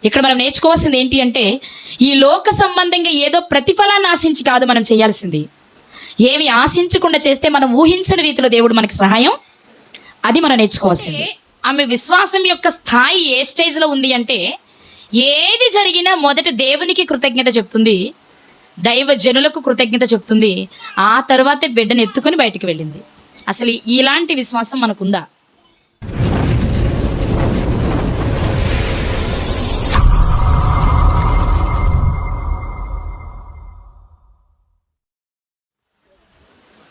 ఇక్కడ మనం నేర్చుకోవాల్సింది ఏంటి అంటే, ఈ లోక సంబంధంగా ఏదో ప్రతిఫలాన్ని ఆశించి కాదు మనం చేయాల్సింది. ఏమి ఆశించకుండా చేస్తే మనం ఊహించని రీతిలో దేవుడు మనకి సహాయం, అది మనం నేర్చుకోవాల్సింది. ఆమె విశ్వాసం యొక్క స్థాయి ఏ స్టేజ్లో ఉంది అంటే, ఏది జరిగినా మొదట దేవునికి కృతజ్ఞత చెప్తుంది, దైవ జనులకు కృతజ్ఞత చెప్తుంది, ఆ తర్వాతే బిడ్డను ఎత్తుకొని బయటికి వెళ్ళింది. అసలు ఇలాంటి విశ్వాసం మనకుందా?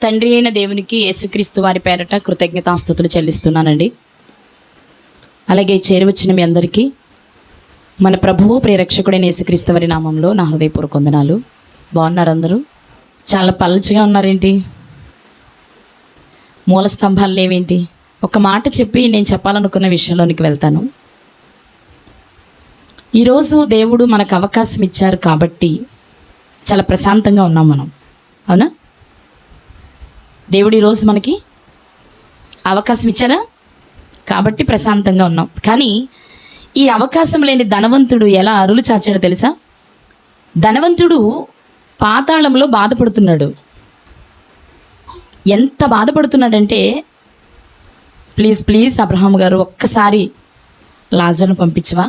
తండ్రి అయిన దేవునికి యేసుక్రీస్తు వారి పేరట కృతజ్ఞతాస్తుతులు చెల్లిస్తున్నానండి. అలాగే చేరువచ్చిన మీ అందరికీ మన ప్రభువు ప్రియరక్షకుడైన యేసుక్రీస్తు వారి నామంలో నా హృదయపూర్వక వందనాలు. బాగున్నారు అందరూ? చాలా పల్చగా ఉన్నారేంటి? మూల స్తంభాలు లేవేంటి? ఒక మాట చెప్పి నేను చెప్పాలనుకున్న విషయంలోనికి వెళ్తాను. ఈరోజు దేవుడు మనకు అవకాశం ఇచ్చారు కాబట్టి చాలా ప్రశాంతంగా ఉన్నాం మనం, అవునా? దేవుడు ఈరోజు మనకి అవకాశం ఇచ్చారా కాబట్టి ప్రశాంతంగా ఉన్నాం. కానీ ఈ అవకాశం లేని ధనవంతుడు ఎలా అరులు చాచాడో తెలుసా? ధనవంతుడు పాతాళంలో బాధపడుతున్నాడు. ఎంత బాధపడుతున్నాడంటే, ప్లీజ్ అబ్రహాం గారు ఒక్కసారి లాజర్ను పంపించవా,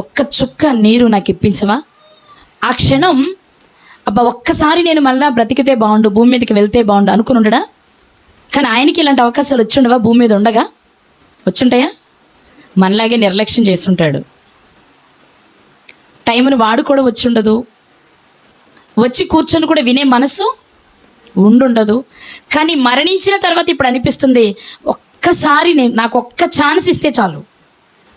ఒక్క చుక్క నీరు నాకు ఇప్పించవా? ఆ క్షణం అబ్బా ఒక్కసారి నేను మళ్ళీ బ్రతికితే బాగుండు, భూమి మీదకి వెళ్తే బాగుండు అనుకుని ఉండడా? కానీ ఆయనకి ఇలాంటి అవకాశాలు వచ్చిండవా? భూమి మీద ఉండగా వచ్చుంటాయా? మనలాగే నిర్లక్ష్యం చేస్తుంటాడు. టైంను వాడు కూడా వచ్చి ఉండదు, వచ్చి కూర్చొని కూడా వినే మనసు ఉండుండదు. కానీ మరణించిన తర్వాత ఇప్పుడు అనిపిస్తుంది, ఒక్కసారి నాకు ఒక్క ఛాన్స్ ఇస్తే చాలు,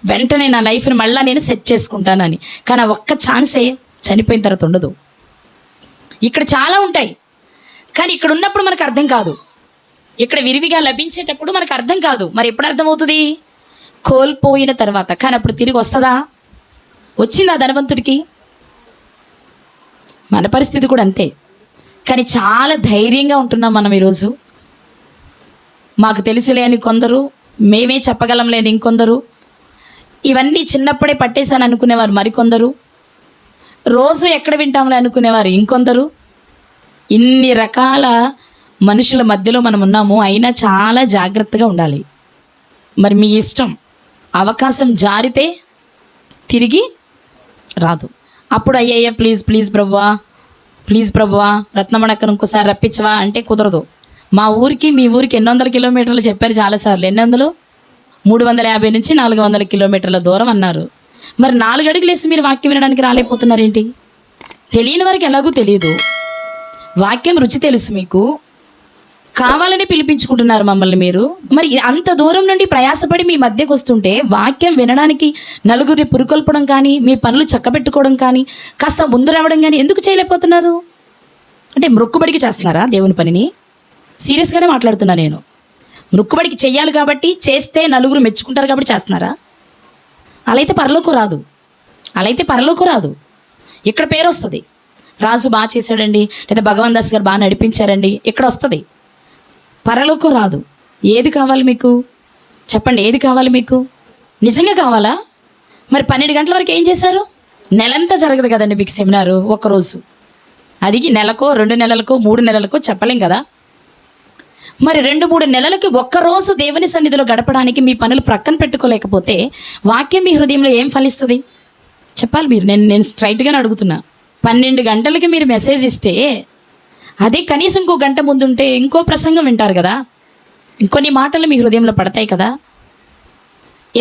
వెంటనే నా లైఫ్ని మళ్ళీ నేను సెట్ చేసుకుంటానని. కానీ ఆ ఒక్క ఛాన్సే చనిపోయిన తర్వాత ఉండదు. ఇక్కడ చాలా ఉంటాయి, కానీ ఇక్కడ ఉన్నప్పుడు మనకు అర్థం కాదు. ఇక్కడ విరివిగా లభించేటప్పుడు మనకు అర్థం కాదు. మరి ఎప్పుడు అర్థమవుతుంది? కోల్పోయిన తర్వాత. కానీ అప్పుడు తిరిగి వస్తుందా? వచ్చిందా ధనవంతుడికి? మన పరిస్థితి కూడా అంతే. కానీ చాలా ధైర్యంగా ఉంటున్నాం మనం ఈరోజు. మాకు తెలిసిలే అని కొందరు, మేమే చెప్పగలం లేని ఇంకొందరు, ఇవన్నీ చిన్నప్పుడే పట్టేశాను అనుకునేవారు మరికొందరు, రోజు ఎక్కడ వింటాంలే అనుకునేవారు ఇంకొందరు. ఇన్ని రకాల మనుషుల మధ్యలో మనం ఉన్నాము. అయినా చాలా జాగ్రత్తగా ఉండాలి. మరి మీ ఇష్టం, అవకాశం జారితే తిరిగి రాదు. అప్పుడు అయ్యయ్య ప్లీజ్ ప్రభువా రత్నమణక్కను ఇంకోసారి రప్పించవా అంటే కుదరదు. మా ఊరికి మీ ఊరికి 800 కిలోమీటర్లు చెప్పారు చాలాసార్లు. 800 350 నుంచి 400 కిలోమీటర్ల దూరం అన్నారు. మరి 4 అడుగులు వేసి మీరు వాక్యం వినడానికి రాలేకపోతున్నారేంటి? తెలియని వారికి ఎలాగూ తెలియదు. వాక్యం రుచి తెలుసు మీకు, కావాలని పిలిపించుకుంటున్నారు మమ్మల్ని మీరు. మరి అంత దూరం నుండి ప్రయాసపడి మీ మధ్యకు వస్తుంటే వాక్యం వినడానికి నలుగురిని పురుకొల్పడం కానీ, మీ పనులు చక్కబెట్టుకోవడం కానీ, కాస్త ముందు రావడం కానీ ఎందుకు చేయలేకపోతున్నారు? అంటే మొక్కుబడికి చేస్తున్నారా దేవుని పనిని? సీరియస్గానే మాట్లాడుతున్నా నేను. మొక్కుబడికి చెయ్యాలి కాబట్టి, చేస్తే నలుగురు మెచ్చుకుంటారు కాబట్టి చేస్తున్నారా? అలా అయితే పరలోకం రాదు. ఇక్కడ పేరు వస్తుంది, రాజు బాగా చేశాడండి, లేదా భగవాన్ దాస్ గారు బాగా నడిపించారండి, ఇక్కడ వస్తుంది. పరలోకం రాదు. ఏది కావాలి మీకు? చెప్పండి, ఏది కావాలి మీకు? నిజంగా కావాలా? మరి 12 గంటల వరకు ఏం చేశారు? నెలంతా జరగదు కదండి మీకు సెమినారు ఒక్కరోజు. అది నెలకో 2 నెలలకో 3 నెలలకో చెప్పలేం కదా. మరి 2-3 నెలలకి ఒక్కరోజు దేవుని సన్నిధిలో గడపడానికి మీ పనులు ప్రక్కన పెట్టుకోలేకపోతే వాక్యం మీ హృదయంలో ఏం ఫలిస్తుంది? చెప్పాలి మీరు. నేను స్ట్రైట్గానే అడుగుతున్నా. 12 గంటలకి మీరు మెసేజ్ ఇస్తే అదే కనీసం ఇంకో గంట ముందుంటే ఇంకో ప్రసంగం వింటారు కదా, ఇంకొన్ని మాటలు మీ హృదయంలో పడతాయి కదా.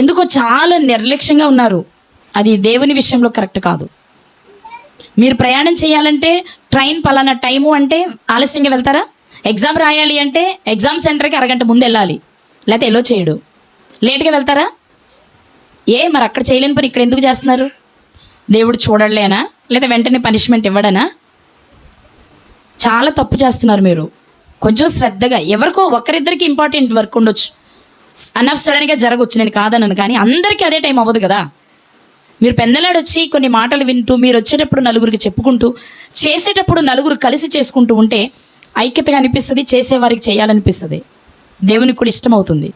ఎందుకో చాలా నిర్లక్ష్యంగా ఉన్నారు. అది దేవుని విషయంలో కరెక్ట్ కాదు. మీరు ప్రయాణం చేయాలంటే ట్రైన్ పలానా టైము అంటే ఆలస్యంగా వెళ్తారా? ఎగ్జామ్ రాయాలి అంటే ఎగ్జామ్ సెంటర్కి అరగంట ముందు వెళ్ళాలి, లేకపోతే ఎల్లో చేయడు. లేట్గా వెళ్తారా? మరి అక్కడ చేయలేని పని ఇక్కడ ఎందుకు చేస్తున్నారు? దేవుడు చూడలేనా, లేదా వెంటనే పనిష్మెంట్ ఇవ్వడనా? చాలా తప్పు చేస్తున్నారు మీరు. కొంచెం శ్రద్ధగా, ఎవరికో ఒకరిద్దరికి ఇంపార్టెంట్ వర్క్ ఉండొచ్చు, అన్నఫ్ సడన్గా జరగవచ్చు, నేను కాదన్నాను. కానీ అందరికీ అదే టైం అవ్వదు కదా. మీరు పెన్నలాడొచ్చి కొన్ని మాటలు వింటూ, మీరు వచ్చేటప్పుడు నలుగురికి చెప్పుకుంటూ, చేసేటప్పుడు నలుగురు కలిసి చేసుకుంటూ ఉంటే ఐక్యతగా అనిపిస్తుంది, చేసేవారికి చేయాలనిపిస్తుంది, దేవునికి కూడా ఇష్టం అవుతుంది.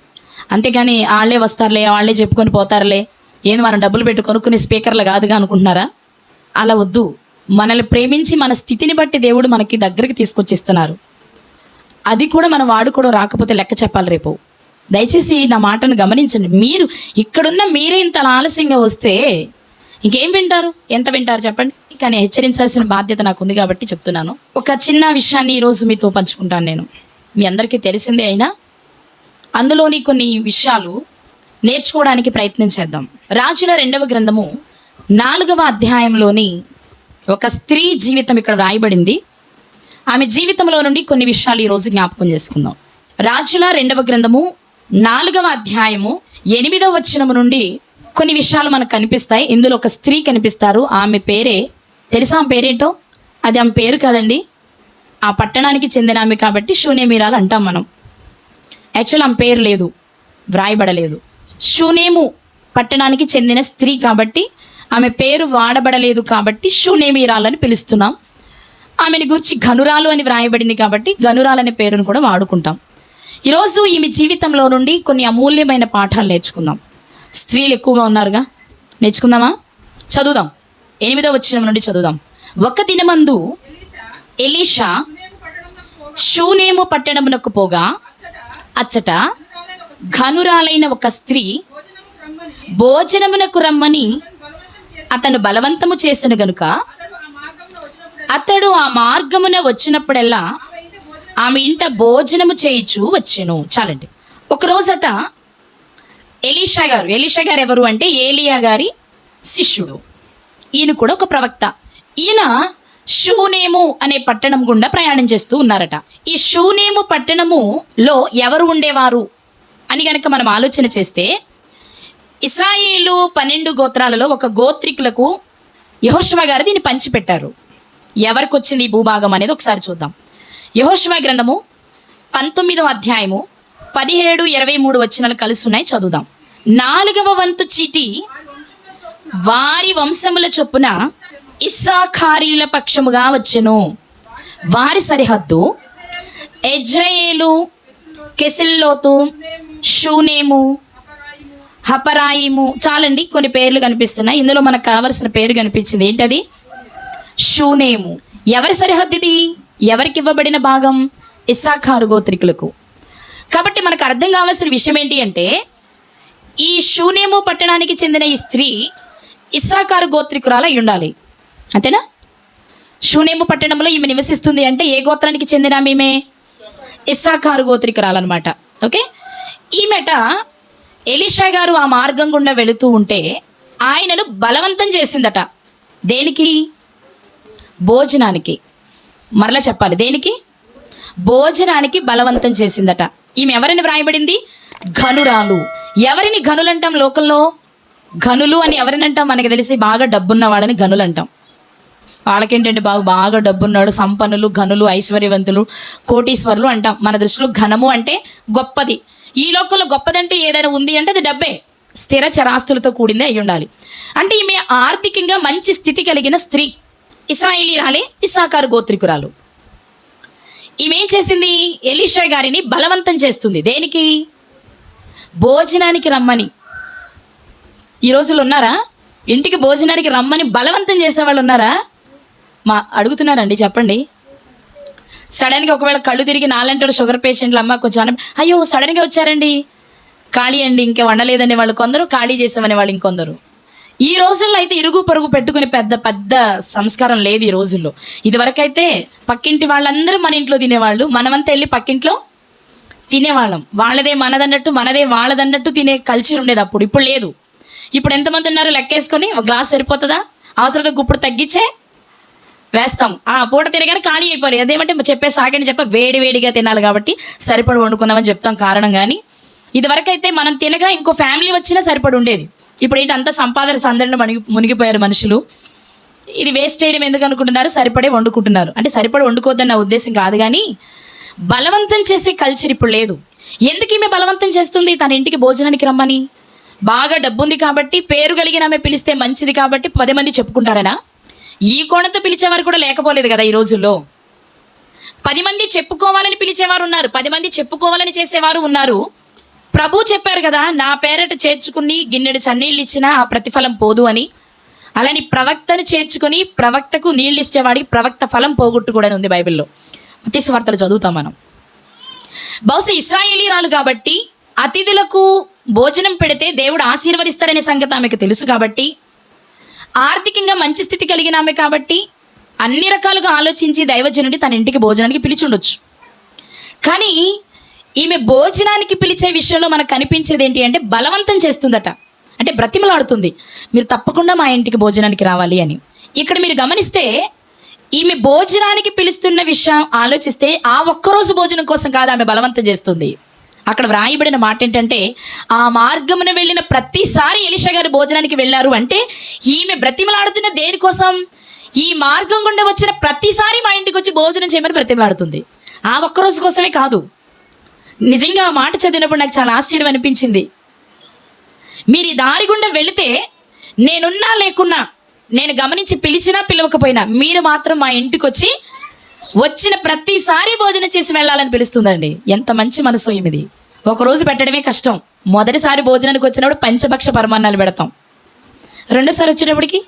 అంతేగాని వాళ్ళే వస్తారులే, వాళ్ళే చెప్పుకొని పోతారులే, ఏంది మనం డబ్బులు పెట్టి కొనుక్కునే స్పీకర్లు కాదుగా అనుకుంటున్నారా? అలా వద్దు. మనల్ని ప్రేమించి మన స్థితిని బట్టి దేవుడు మనకి దగ్గరికి తీసుకొచ్చిస్తున్నారు. అది కూడా మనం వాడుకోవడం రాకపోతే లెక్క చెప్పాలి రేపు. దయచేసి నా మాటను గమనించండి. మీరు ఇక్కడున్న మీరే ఇంత ఆలస్యంగా వస్తే ఇంకేం వింటారు? ఎంత వింటారు చెప్పండి? కానీ హెచ్చరించాల్సిన బాధ్యత నాకు ఉంది కాబట్టి చెప్తున్నాను. ఒక చిన్న విషయాన్ని ఈరోజు మీతో పంచుకుంటాను. నేను మీ అందరికీ తెలిసిందే అయినా అందులోని కొన్ని విషయాలు నేర్చుకోవడానికి ప్రయత్నం చేద్దాం. రాజుల 2వ గ్రంథము 4వ అధ్యాయంలోని ఒక స్త్రీ జీవితం ఇక్కడ రాయబడింది. ఆమె జీవితంలో నుండి కొన్ని విషయాలు ఈరోజు జ్ఞాపకం చేసుకుందాం. రాజుల 2వ గ్రంథము 4వ అధ్యాయము 8వ వచనము నుండి కొన్ని విషయాలు మనకు కనిపిస్తాయి. ఇందులో ఒక స్త్రీ కనిపిస్తారు. ఆమె పేరే తెలుసా? ఆమె పేరేంటో? అది ఆమె పేరు కాదండి, ఆ పట్టణానికి చెందిన ఆమె కాబట్టి షూనేమీరాలు అంటాం మనం. యాక్చువల్ ఆమె పేరు లేదు, వ్రాయబడలేదు. షూనేము పట్టణానికి చెందిన స్త్రీ కాబట్టి ఆమె పేరు వాడబడలేదు కాబట్టి షూనేమీరాలని పిలుస్తున్నాం. ఆమెను గురించి గనురాలు అని వ్రాయబడింది కాబట్టి గనురాలు అనే పేరును కూడా వాడుకుంటాం. ఈరోజు ఈమె జీవితంలో నుండి కొన్ని అమూల్యమైన పాఠాలు నేర్చుకుందాం. స్త్రీలు ఎక్కువగా ఉన్నారుగా, నేర్చుకుందామా? చదువుదాం. 8వ వచనం నుండి చదువుదాం. ఒక దినమందు ఎలీషా షూనేము పట్టణమునకు పోగా అచ్చట ఘనురాలైన ఒక స్త్రీ భోజనమునకు రమ్మని అతను బలవంతము చేసిన గనుక అతడు ఆ మార్గమున వచ్చినప్పుడల్లా ఆమె ఇంట భోజనము చేయించు వచ్చెను. చాలండి. ఒకరోజట ఎలీషా గారు ఎవరు అంటే ఏలియా గారి శిష్యుడు. ఈయన కూడా ఒక ప్రవక్త. ఈయన షూనేము అనే పట్టణం గుండా ప్రయాణం చేస్తూ ఉన్నారట. ఈ షూనేము పట్టణములో ఎవరు ఉండేవారు అని గనక మనం ఆలోచన చేస్తే, ఇశ్రాయేలు 12 గోత్రాలలో ఒక గోత్రికులకు యెహోషువ గారు దీన్ని పంచిపెట్టారు. ఎవరికి వచ్చింది ఈ భూభాగం అనేది ఒకసారి చూద్దాం. యెహోషువ గ్రంథము 19వ అధ్యాయము 17, 23 వచనాలు కలిసి ఉన్నాయి. చదువుదాం. 4వ వంతు చీటి వారి వంశముల చొప్పున ఇస్సాఖారీల పక్షముగా వచ్చెను. వారి సరిహద్దు ఎజ్రాయేలు, కెసిల్లోతు, షూనేము, హపరాయిము. చాలండి, కొన్ని పేర్లు కనిపిస్తున్నాయి. ఇందులో మనకు కావలసిన పేరు కనిపించింది. ఏంటది? షూనేము. ఎవరి సరిహద్దు ఇది? ఎవరికి ఇవ్వబడిన భాగం? ఇస్సాఖారు గోత్రికులకు. కాబట్టి మనకు అర్థం కావాల్సిన విషయం ఏంటి అంటే, ఈ షూనేము పట్టణానికి చెందిన ఈ స్త్రీ ఇస్సాఖారు గోత్రికురాలు అయి ఉండాలి. అంతేనా? షూనేము పట్టణంలో ఈమె నివసిస్తుంది అంటే ఏ గోత్రానికి చెందిన ఈమె? ఇస్సాఖారు గోత్రికురాలు అనమాట. ఓకే. ఈమెట ఎలీషా గారు ఆ మార్గం గుండా వెళుతూ ఉంటే ఆయనను బలవంతం చేసిందట. దేనికి? భోజనానికి. మరలా చెప్పాలి, దేనికి? భోజనానికి బలవంతం చేసిందట. ఈమె ఎవరిని వ్రాయబడింది? ఘనురాలు. ఎవరిని ఘనులు అంటాం లోకంలో? ఘనులు అని ఎవరిని అంటాం? మనకి తెలిసి బాగా డబ్బున్నవాడని ఘనులు అంటాం. వాళ్ళకేంటంటే బాగా డబ్బున్నాడు, సంపన్నులు, ఘనులు, ఐశ్వర్యవంతులు, కోటీశ్వరులు అంటాం. మన దృష్టిలో ఘనము అంటే గొప్పది. ఈ లోకంలో గొప్పదంటూ ఏదైనా ఉంది అంటే అది డబ్బే, స్థిర చరాస్తులతో కూడిందే అయి ఉండాలి. అంటే ఈమె ఆర్థికంగా మంచి స్థితి కలిగిన స్త్రీ, ఇశ్రాయేలీరాలే, ఇస్సాఖారు గోత్రికురాలు. ఈమె ఏం చేసింది? ఎలీషా గారిని బలవంతం చేస్తుంది. దేనికి? భోజనానికి రమ్మని. ఈ రోజులు ఉన్నారా? ఇంటికి భోజనానికి రమ్మని బలవంతం చేసేవాళ్ళు ఉన్నారా? అడుగుతున్నారండి, చెప్పండి. సడన్గా ఒకవేళ కళ్ళు తిరిగి నాలంటాడు షుగర్ పేషెంట్లు, అమ్మ కొంచెం అయ్యో సడన్గా వచ్చారండి, ఖాళీ అండి, ఇంకా వండలేదనే వాళ్ళు కొందరు, ఖాళీ చేసామనే వాళ్ళు ఇంకొందరు. ఈ రోజుల్లో అయితే ఇరుగు పొరుగు పెట్టుకునే పెద్ద సంస్కారం లేదు ఈ రోజుల్లో. ఇదివరకైతే పక్కింటి వాళ్ళందరూ మన ఇంట్లో తినేవాళ్ళు, మనమంతా వెళ్ళి పక్కింట్లో తినేవాళ్ళం. వాళ్ళదే మనదన్నట్టు, మనదే వాళ్ళదన్నట్టు తినే కల్చర్ ఉండేది అప్పుడు. ఇప్పుడు లేదు. ఇప్పుడు ఎంతమంది ఉన్నారు లెక్కేసుకొని ఒక గ్లాస్ సరిపోతుందా? అవసరంగా గుప్పుడు తగ్గించే వేస్తాం. పూట తినగానే ఖాళీ అయిపోవాలి. అదేమంటే చెప్పే సాగని వేడివేడిగా తినాలి కాబట్టి సరిపడి వండుకున్నామని చెప్తాం కారణం. కానీ ఇదివరకైతే మనం తినగా ఇంకో ఫ్యామిలీ వచ్చినా సరిపడి ఉండేది. ఇప్పుడు ఏంటి అంతా సంపాదన సందడిలో మునిగిపోయారు మనుషులు. ఇది వేస్ట్ చేయడం ఎందుకు అనుకుంటున్నారు? సరిపడే వండుకుంటున్నారు. అంటే సరిపడి వండుకోవద్దని నా ఉద్దేశం కాదు, కానీ బలవంతం చేసే కల్చర్ ఇప్పుడు లేదు. ఎందుకు ఈమె బలవంతం చేస్తుంది తన ఇంటికి భోజనానికి రమ్మని? బాగా డబ్బుంది కాబట్టి, పేరు కలిగిన ఆమె పిలిస్తే మంచిది కాబట్టి 10 మంది చెప్పుకుంటారనా? ఈ కోణంతో పిలిచేవారు కూడా లేకపోలేదు కదా ఈ రోజుల్లో. 10 మంది చెప్పుకోవాలని పిలిచేవారు ఉన్నారు, 10 మంది చెప్పుకోవాలని చేసేవారు ఉన్నారు. ప్రభు చెప్పారు కదా, నా పేరట చేర్చుకుని గిన్నెడు చన్నీళ్ళు ఇచ్చినా ఆ ప్రతిఫలం పోదు అని. అలాని ప్రవక్తను చేర్చుకొని ప్రవక్తకు నీళ్ళు ఇచ్చేవాడికి ప్రవక్త ఫలం పోగొట్టు కూడా ఉంది బైబిల్లో. మత్తయి సువార్తలు చదువుతాం మనం. బహుశా ఇశ్రాయేలీరాలు కాబట్టి అతిథులకు భోజనం పెడితే దేవుడు ఆశీర్వదిస్తాడనే సంగతి ఆమెకు తెలుసు కాబట్టి, ఆర్థికంగా మంచి స్థితి కలిగిన ఆమె కాబట్టి అన్ని రకాలుగా ఆలోచించి దైవజనుడి తన ఇంటికి భోజనానికి పిలిచి ఉండొచ్చు. కానీ ఈమె భోజనానికి పిలిచే విషయంలో మనకు కనిపించేది ఏంటి అంటే బలవంతం చేస్తుందట. అంటే బ్రతిమలాడుతుంది, మీరు తప్పకుండా మా ఇంటికి భోజనానికి రావాలి అని. ఇక్కడ మీరు గమనిస్తే ఈమె భోజనానికి పిలుస్తున్న విషయం ఆలోచిస్తే ఆ ఒక్కరోజు భోజనం కోసం కాదు ఆమె బలవంతం చేస్తుంది. అక్కడ వ్రాయబడిన మాట ఏంటంటే, ఆ మార్గమున వెళ్ళిన ప్రతిసారి ఎలీషా గారు భోజనానికి వెళ్ళారు అంటే ఈమె బ్రతిమలాడుతున్న దేనికోసం? ఈ మార్గం గుండా వచ్చిన ప్రతిసారి మా ఇంటికి వచ్చి భోజనం చేయమని బ్రతిమలాడుతుంది. ఆ ఒక్కరోజు కోసమే కాదు. నిజంగా ఆ మాట చదివినప్పుడు నాకు చాలా ఆశ్చర్యం అనిపించింది. మీరు ఈ దారి గుండా వెళితే నేనున్నా లేకున్నా, నేను గమనించి పిలిచినా పిలవకపోయినా మీరు మాత్రం మా ఇంటికి వచ్చి వచ్చిన ప్రతిసారి భోజనం చేసి వెళ్ళాలని పిలుస్తుందండి. ఎంత మంచి మనసు ఇది. ఒకరోజు పెట్టడమే కష్టం. మొదటిసారి భోజనానికి వచ్చినప్పుడు పంచభక్ష పరమాన్నాలు పెడతాం. రెండోసారి వచ్చేటప్పటికి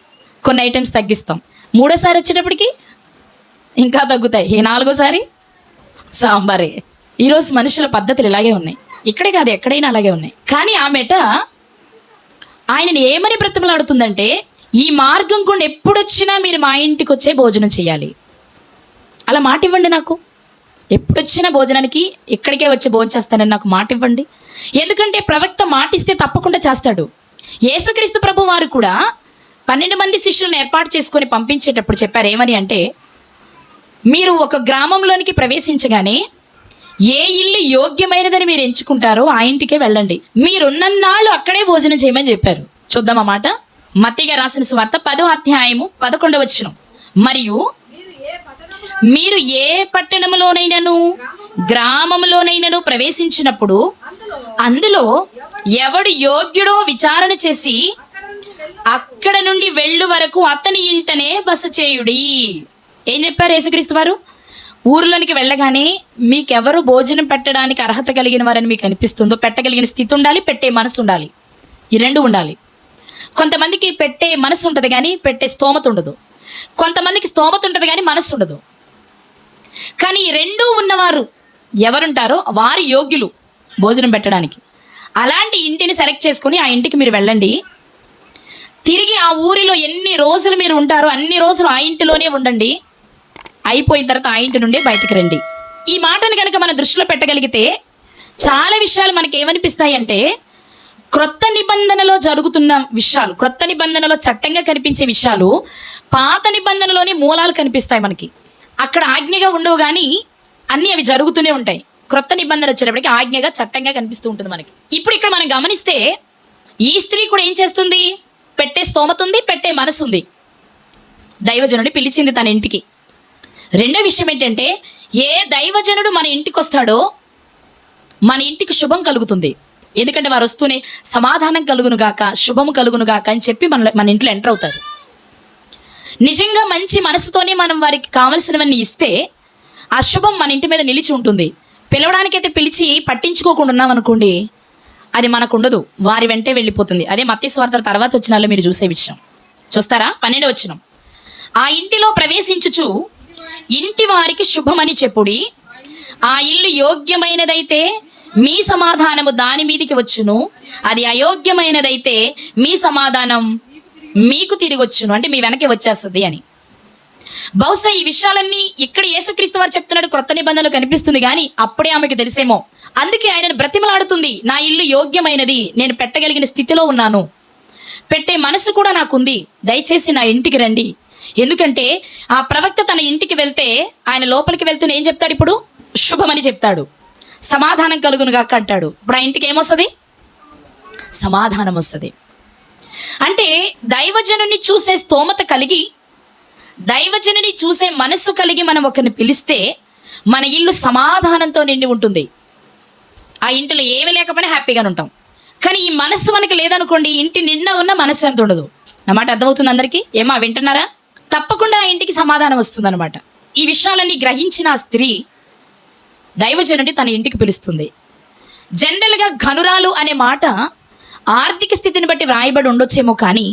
కొన్ని ఐటమ్స్ తగ్గిస్తాం. మూడోసారి వచ్చేటప్పటికి ఇంకా తగ్గుతాయి. ఈ నాలుగోసారి సాంబారే. ఈరోజు మనుషుల పద్ధతులు ఇలాగే ఉన్నాయి. ఇక్కడే కాదు, ఎక్కడైనా అలాగే ఉన్నాయి. కానీ ఆమెట ఆయనని ఏమని బ్రతిమలాడుతుందంటే, ఈ మార్గం కూడా ఎప్పుడొచ్చినా మీరు మా ఇంటికి వచ్చే భోజనం చేయాలి. అలా మాట ఇవ్వండి నాకు. ఎప్పుడొచ్చినా భోజనానికి ఇక్కడికే వచ్చి భోజనం చేస్తానని నాకు మాట ఇవ్వండి. ఎందుకంటే ప్రవక్త మాటిస్తే తప్పకుండా చేస్తాడు. యేసుక్రీస్తు ప్రభు వారు కూడా 12 మంది శిష్యులను ఏర్పాటు చేసుకొని పంపించేటప్పుడు చెప్పారు ఏమని అంటే, మీరు ఒక గ్రామంలోనికి ప్రవేశించగానే ఏ ఇల్లు యోగ్యమైనదని మీరు ఎంచుకుంటారో ఆ ఇంటికే వెళ్ళండి, మీరున్నన్నాళ్ళు అక్కడే భోజనం చేయమని చెప్పారు. చూద్దాం ఆ మాట. మత్తయి రాసిన సువార్త 10వ అధ్యాయము 11వ వచనం. మరియు మీరు ఏ పట్టణంలోనైనను గ్రామంలోనైనను ప్రవేశించినప్పుడు అందులో ఎవడు యోగ్యుడో విచారణ చేసి అక్కడ నుండి వెళ్ళు వరకు అతని ఇంటనే బస చేయుడి. ఏం చెప్పారు యేసుక్రీస్తు వారు? ఊరిలోనికి వెళ్ళగానే మీకెవరు భోజనం పెట్టడానికి అర్హత కలిగిన వారని మీకు అనిపిస్తుందో పెట్టగలిగిన స్థితి ఉండాలి, పెట్టే మనసు ఉండాలి. ఈ రెండు ఉండాలి. కొంతమందికి పెట్టే మనసు ఉంటుంది కానీ పెట్టే స్తోమత ఉండదు. కొంతమందికి స్తోమత ఉంటుంది కానీ మనసు ఉండదు. కానీ ఈ రెండూ ఉన్నవారు ఎవరుంటారో వారు యోగ్యులు భోజనం పెట్టడానికి. అలాంటి ఇంటిని సెలెక్ట్ చేసుకొని ఆ ఇంటికి మీరు వెళ్ళండి. తిరిగి ఆ ఊరిలో ఎన్ని రోజులు మీరు ఉంటారో అన్ని రోజులు ఆ ఇంటిలోనే ఉండండి. అయిపోయిన తర్వాత ఆ ఇంటి నుండి బయటికి రండి. ఈ మాటను కనుక మనం దృష్టిలో పెట్టగలిగితే చాలా విషయాలు మనకి ఏమనిపిస్తాయి అంటే, క్రొత్త నిబంధనలో జరుగుతున్న విషయాలు, క్రొత్త నిబంధనలో చట్టంగా కనిపించే విషయాలు పాత నిబంధనలోని మూలాలు కనిపిస్తాయి మనకి. అక్కడ ఆజ్ఞగా ఉండవు కానీ అన్నీ అవి జరుగుతూనే ఉంటాయి. క్రొత్త నిబంధన వచ్చేటప్పటికి ఆజ్ఞగా చట్టంగా కనిపిస్తూ ఉంటుంది మనకి. ఇప్పుడు ఇక్కడ మనం గమనిస్తే ఈ స్త్రీ కూడా ఏం చేస్తుంది? పెట్టే స్తోమత ఉంది, పెట్టే మనసు ఉంది. దైవజనుడి పిలిచింది తన ఇంటికి. రెండో విషయం ఏంటంటే, ఏ దైవజనుడు మన ఇంటికి వస్తాడో మన ఇంటికి శుభం కలుగుతుంది. ఎందుకంటే వారు వస్తూనే సమాధానం కలుగును గాక, శుభము కలుగును గాక అని చెప్పి మన ఇంట్లో ఎంటర్ అవుతారు. నిజంగా మంచి మనసుతోనే మనం వారికి కావలసినవన్నీ ఇస్తే ఆ శుభం మన ఇంటి మీద నిలిచి ఉంటుంది. పిలవడానికైతే పిలిచి పట్టించుకోకుండా ఉన్నాం అనుకోండి, అది మనకు ఉండదు, వారి వెంటే వెళ్ళిపోతుంది. అదే మత్తయి సువార్త తర్వాత వచ్చినాల్లో మీరు చూసే విషయం. చూస్తారా? 12వ వచనం. ఆ ఇంటిలో ప్రవేశించుచు ఇంటి వారికి శుభమని చెప్పుడి, ఆ ఇల్లు యోగ్యమైనదైతే మీ సమాధానము దాని మీదికి వచ్చును, అది అయోగ్యమైనదైతే మీ సమాధానం మీకు తిరిగి వచ్చును, అంటే మీ వెనక్కి వచ్చేస్తుంది అని. బహుశా ఈ విషయాలన్నీ ఇక్కడ యేసుక్రీస్తు వారు చెప్తున్నాడు. క్రొత్త నిబంధనలు కనిపిస్తుంది కానీ అప్పుడే ఆమెకు తెలిసేమో. అందుకే ఆయనను బ్రతిమలాడుతుంది, నా ఇల్లు యోగ్యమైనది, నేను పెట్టగలిగిన స్థితిలో ఉన్నాను, పెట్టే మనసు కూడా నాకుంది, దయచేసి నా ఇంటికి రండి. ఎందుకంటే ఆ ప్రవక్త తన ఇంటికి వెళ్తే ఆయన లోపలికి వెళ్తూనే ఏం చెప్తాడు? ఇప్పుడు శుభమని చెప్తాడు, సమాధానం కలుగును గాక అంటాడు. ఇప్పుడు ఆ ఇంటికి ఏమొస్తుంది? సమాధానం వస్తుంది. అంటే దైవజనుని చూసే స్తోమత కలిగి, దైవజనుని చూసే మనసు కలిగి మనం ఒకరిని పిలిస్తే మన ఇల్లు సమాధానంతో నిండి ఉంటుంది. ఆ ఇంటిలో ఏమి లేకపోయినా హ్యాపీగానే ఉంటాం. కానీ ఈ మనస్సు మనకి లేదనుకోండి, ఇంటి నిండా ఉన్న మనస్సు ఎంత ఉండదు. నా మాట అర్థమవుతుంది అందరికీ? ఏమా వింటున్నారా? తప్పకుండా ఆ ఇంటికి సమాధానం వస్తుందన్నమాట. ఈ విషయాలన్నీ గ్రహించిన ఆ స్త్రీ దైవజనుడి తన ఇంటికి పిలుస్తుంది. జనరల్గా ఘనురాలు అనే మాట ఆర్థిక స్థితిని బట్టి వ్రాయబడి ఉండొచ్చేమో, కానీ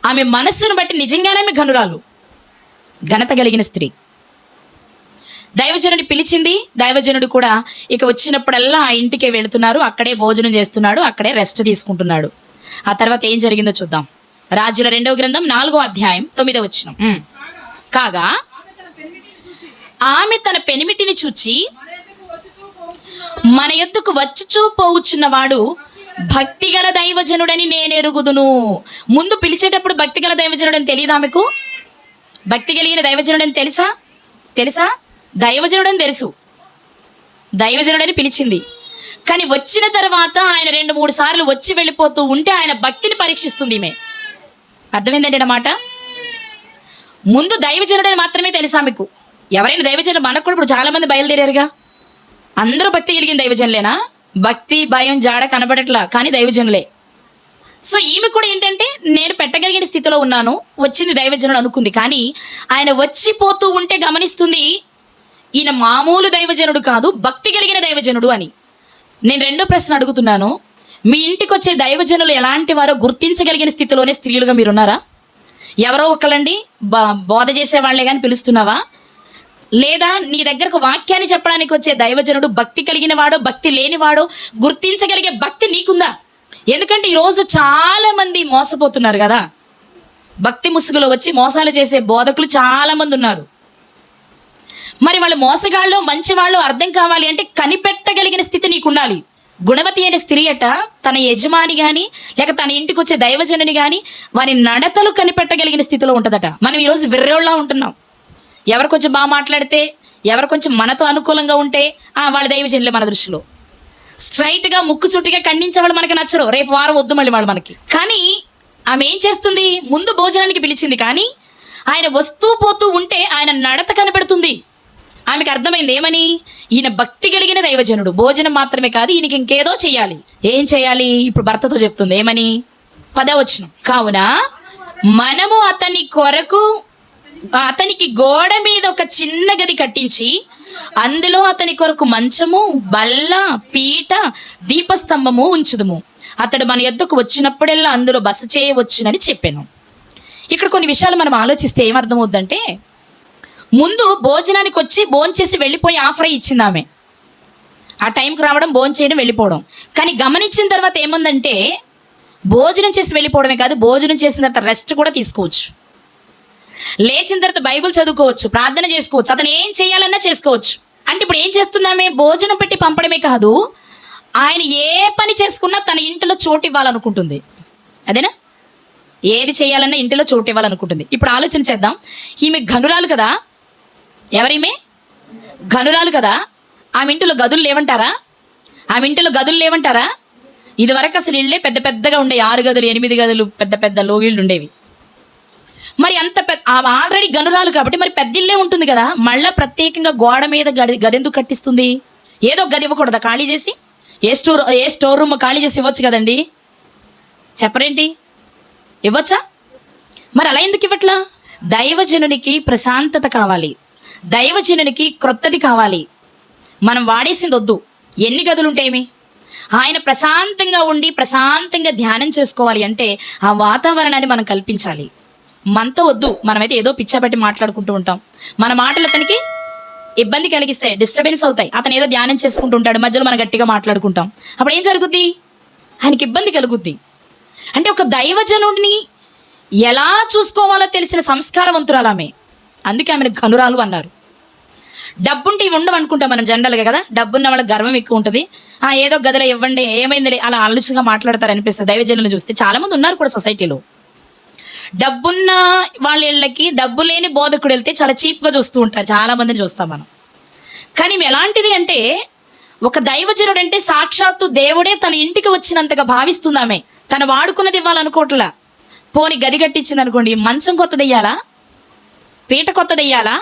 ఆమె మనస్సును బట్టి నిజంగానే ఆమె ఘనురాలు, ఘనత కలిగిన స్త్రీ. దైవజనుడి పిలిచింది. దైవజనుడు కూడా ఇక వచ్చినప్పుడల్లా ఆ ఇంటికే వెళుతున్నారు, అక్కడే భోజనం చేస్తున్నాడు, అక్కడే రెస్ట్ తీసుకుంటున్నాడు. ఆ తర్వాత ఏం జరిగిందో చూద్దాం. రాజుల 2వ గ్రంథం 4వ అధ్యాయం 9వ వచనం. కాగా ఆమె తన పెనిమిటిని చూచి, మన యొద్దకు వచ్చుచూ పోవుచున్నవాడు భక్తిగల దైవజనుడని నేను ఎరుగుదును. ముందు పిలిచేటప్పుడు భక్తిగల దైవజనుడని తెలియదు ఆమెకు. భక్తి కలిగిన దైవజనుడని తెలుసా దైవజనుడని తెలుసు, దైవజనుడని పిలిచింది. కానీ వచ్చిన తర్వాత ఆయన 2-3 సార్లు వచ్చి వెళ్ళిపోతూ ఉంటే ఆయన భక్తిని పరీక్షిస్తుంది ఈమె. అర్థమైందండి అన్నమాట. ముందు దైవజనుడని మాత్రమే తెలుసా మీకు. ఎవరైనా దైవజనుడు, మనకు కూడా ఇప్పుడు చాలా మంది బయలుదేరారుగా. అందరూ భక్తి కలిగిన దైవజనులేనా? భక్తి భయం జాడ కనబడట్లా, కానీ దైవజనులే. సో ఈమె కూడా ఏంటంటే, నేను పెట్టగలిగిన స్థితిలో ఉన్నాను, వచ్చింది దైవజనుడు అనుకుంది. కానీ ఆయన వచ్చిపోతూ ఉంటే గమనిస్తుంది, ఈయన మామూలు దైవజనుడు కాదు, భక్తి కలిగిన దైవజనుడు అని. నేను 2వ ప్రశ్న అడుగుతున్నాను. మీ ఇంటికి వచ్చే దైవజనులు ఎలాంటి వారో గుర్తించగలిగిన స్థితిలోనే స్త్రీలుగా మీరున్నారా? ఎవరో ఒకళ్ళండి బోధ చేసే వాళ్ళే కానీ పిలుస్తున్నావా? లేదా నీ దగ్గరకు వాక్యాన్ని చెప్పడానికి వచ్చే దైవజనుడు భక్తి కలిగిన వాడో భక్తి లేనివాడో గుర్తించగలిగే భక్తి నీకుందా? ఎందుకంటే ఈరోజు చాలా మంది మోసపోతున్నారు కదా. భక్తి ముసుగులో వచ్చి మోసాలు చేసే బోధకులు చాలా మంది ఉన్నారు. మరి వాళ్ళు మోసగాళ్ళు మంచివాళ్ళు అర్థం కావాలి అంటే కనిపెట్టగలిగిన స్థితి నీకు ఉండాలి. గుణవతి అయిన స్త్రీ అట తన యజమాని కానీ లేక తన ఇంటికి వచ్చే దైవజనుని కానీ వారి నడతలు కనిపెట్టగలిగిన స్థితిలో ఉంటుందట. మనం ఈరోజు విర్రోళ్ళ ఉంటున్నాం. ఎవరు కొంచెం బాగా మాట్లాడితే, ఎవరు కొంచెం మనతో అనుకూలంగా ఉంటే వాళ్ళ దైవజనులే మన దృష్టిలో. స్ట్రైట్గా ముక్కుసూటిగా ఖండించేవాళ్ళు మనకి నచ్చరు, రేపు వారం వద్దు మళ్ళీ వాళ్ళు మనకి. కానీ ఆమె ఏం చేస్తుంది? ముందు భోజనానికి పిలిచింది, కానీ ఆయన వస్తూ పోతూ ఉంటే ఆయన నడత కనబడుతుంది. ఆమెకు అర్థమైంది ఏమని? ఈయన భక్తి కలిగిన దైవజనుడు. భోజనం మాత్రమే కాదు, ఈయనకి ఇంకేదో చేయాలి. ఏం చేయాలి? ఇప్పుడు భర్తతో చెప్తుంది. ఏమని? 10వ వచనం. కావున మనము అతనికి గోడ మీద ఒక చిన్న గది కట్టించి అందులో అతని కొరకు మంచము, బల్ల, పీట, దీపస్తంభము ఉంచుదుము. అతడు మన యొద్దకు వచ్చినప్పుడల్లా అందులో బస చేయవచ్చునని చెప్పాను. ఇక్కడ కొన్ని విషయాలు మనం ఆలోచిస్తే ఏమర్థమవుద్దంటే, ముందు భోజనానికి వచ్చి భోంచేసి వెళ్ళిపోయి ఆఫర్ ఇచ్చింది ఆమె. ఆ టైంకి రావడం, భోంచేయడం, వెళ్ళిపోవడం. కానీ గమనించిన తర్వాత ఏముందంటే, భోజనం చేసి వెళ్ళిపోవడమే కాదు, భోజనం చేసిన తర్వాత రెస్ట్ కూడా తీసుకోవచ్చు. లేచిన తర్వాత బైబిల్ చదువుకోవచ్చు, ప్రార్థన చేసుకోవచ్చు, అతను ఏం చేయాలన్నా చేసుకోవచ్చు. అంటే ఇప్పుడు ఏం చేస్తున్నామే? భోజనం పెట్టి పంపడమే కాదు, ఆయన ఏ పని చేసుకున్నా తన ఇంటిలో చోటు ఇవ్వాలనుకుంటుంది. అదేనా? ఏది చేయాలన్నా ఇంటిలో చోటు ఇవ్వాలనుకుంటుంది. ఇప్పుడు ఆలోచన చేద్దాం. ఈమె ఘనురాలు కదా. ఎవరిమే? ఘనురాలు కదా. ఆమె ఇంటిలో గదులు లేవంటారా? ఇదివరకు అసలు ఇళ్ళే పెద్ద పెద్దగా ఉండేవి. 6 గదులు, 8 గదులు, పెద్ద పెద్ద లోగిళ్ళు ఉండేవి. మరి అంత ఆల్రెడీ గనురాలు కాబట్టి మరి పెద్ద ఇల్లే ఉంటుంది కదా. మళ్ళీ ప్రత్యేకంగా గోడ మీద గది ఎందుకు కట్టిస్తుంది? ఏదో గది ఇవ్వకూడదా ఖాళీ చేసి? ఏ స్టోర్ రూమ్ ఖాళీ చేసి ఇవ్వచ్చు కదండి. చెప్పరేంటి? ఇవ్వచ్చా? మరి అలా ఎందుకు ఇవ్వట్లా? దైవజనునికి ప్రశాంతత కావాలి, దైవజనునికి క్రొత్తది కావాలి. మనం వాడేసింది వద్దు. ఎన్ని గదులు ఉంటాయేమి? ఆయన ప్రశాంతంగా ఉండి ప్రశాంతంగా ధ్యానం చేసుకోవాలి అంటే ఆ వాతావరణాన్ని మనం కల్పించాలి. మనతో వద్దు. మనమైతే ఏదో పిచ్చాపెట్టి మాట్లాడుకుంటూ ఉంటాం. మన మాటలు అతనికి ఇబ్బంది కలిగిస్తాయి, డిస్టర్బెన్స్ అవుతాయి. అతను ఏదో ధ్యానం చేసుకుంటూ ఉంటాడు, మధ్యలో మనం గట్టిగా మాట్లాడుకుంటాం. అప్పుడు ఏం జరుగుద్ది? ఆయనకి ఇబ్బంది కలుగుద్ది. అంటే ఒక దైవజనుడిని ఎలా చూసుకోవాలో తెలిసిన సంస్కారవంతురాలు ఆమె. అందుకే ఆమెను ఘనురాలు అన్నారు. డబ్బుంటే ఇవి ఉండవు అనుకుంటాం మనం జనరల్గా కదా. డబ్బున్న వాళ్ళకి గర్వం ఎక్కువ ఉంటుంది. ఏదో గదిలో ఇవ్వండి, ఏమైంది అలా అలుసుగా మాట్లాడతారు అనిపిస్తుంది దైవజనులను చూస్తే. చాలామంది ఉన్నారు కూడా సొసైటీలో. డబ్బున్న వాళ్ళ ఇళ్ళకి డబ్బు లేని బోధకుడు వెళ్తే చాలా చీప్గా చూస్తూ ఉంటారు, చాలా మందిని చూస్తాం మనం. కానీ ఎలాంటిది అంటే, ఒక దైవజనుడు అంటే సాక్షాత్తు దేవుడే తన ఇంటికి వచ్చినంతగా భావిస్తుందామే. తను వాడుకున్నది ఇవ్వాలనుకోవట్లా. పోని గది కట్టించింది అనుకోండి, మంచం కొత్తదెయ్యాలా, పీట కొత్తదెయ్యాలా,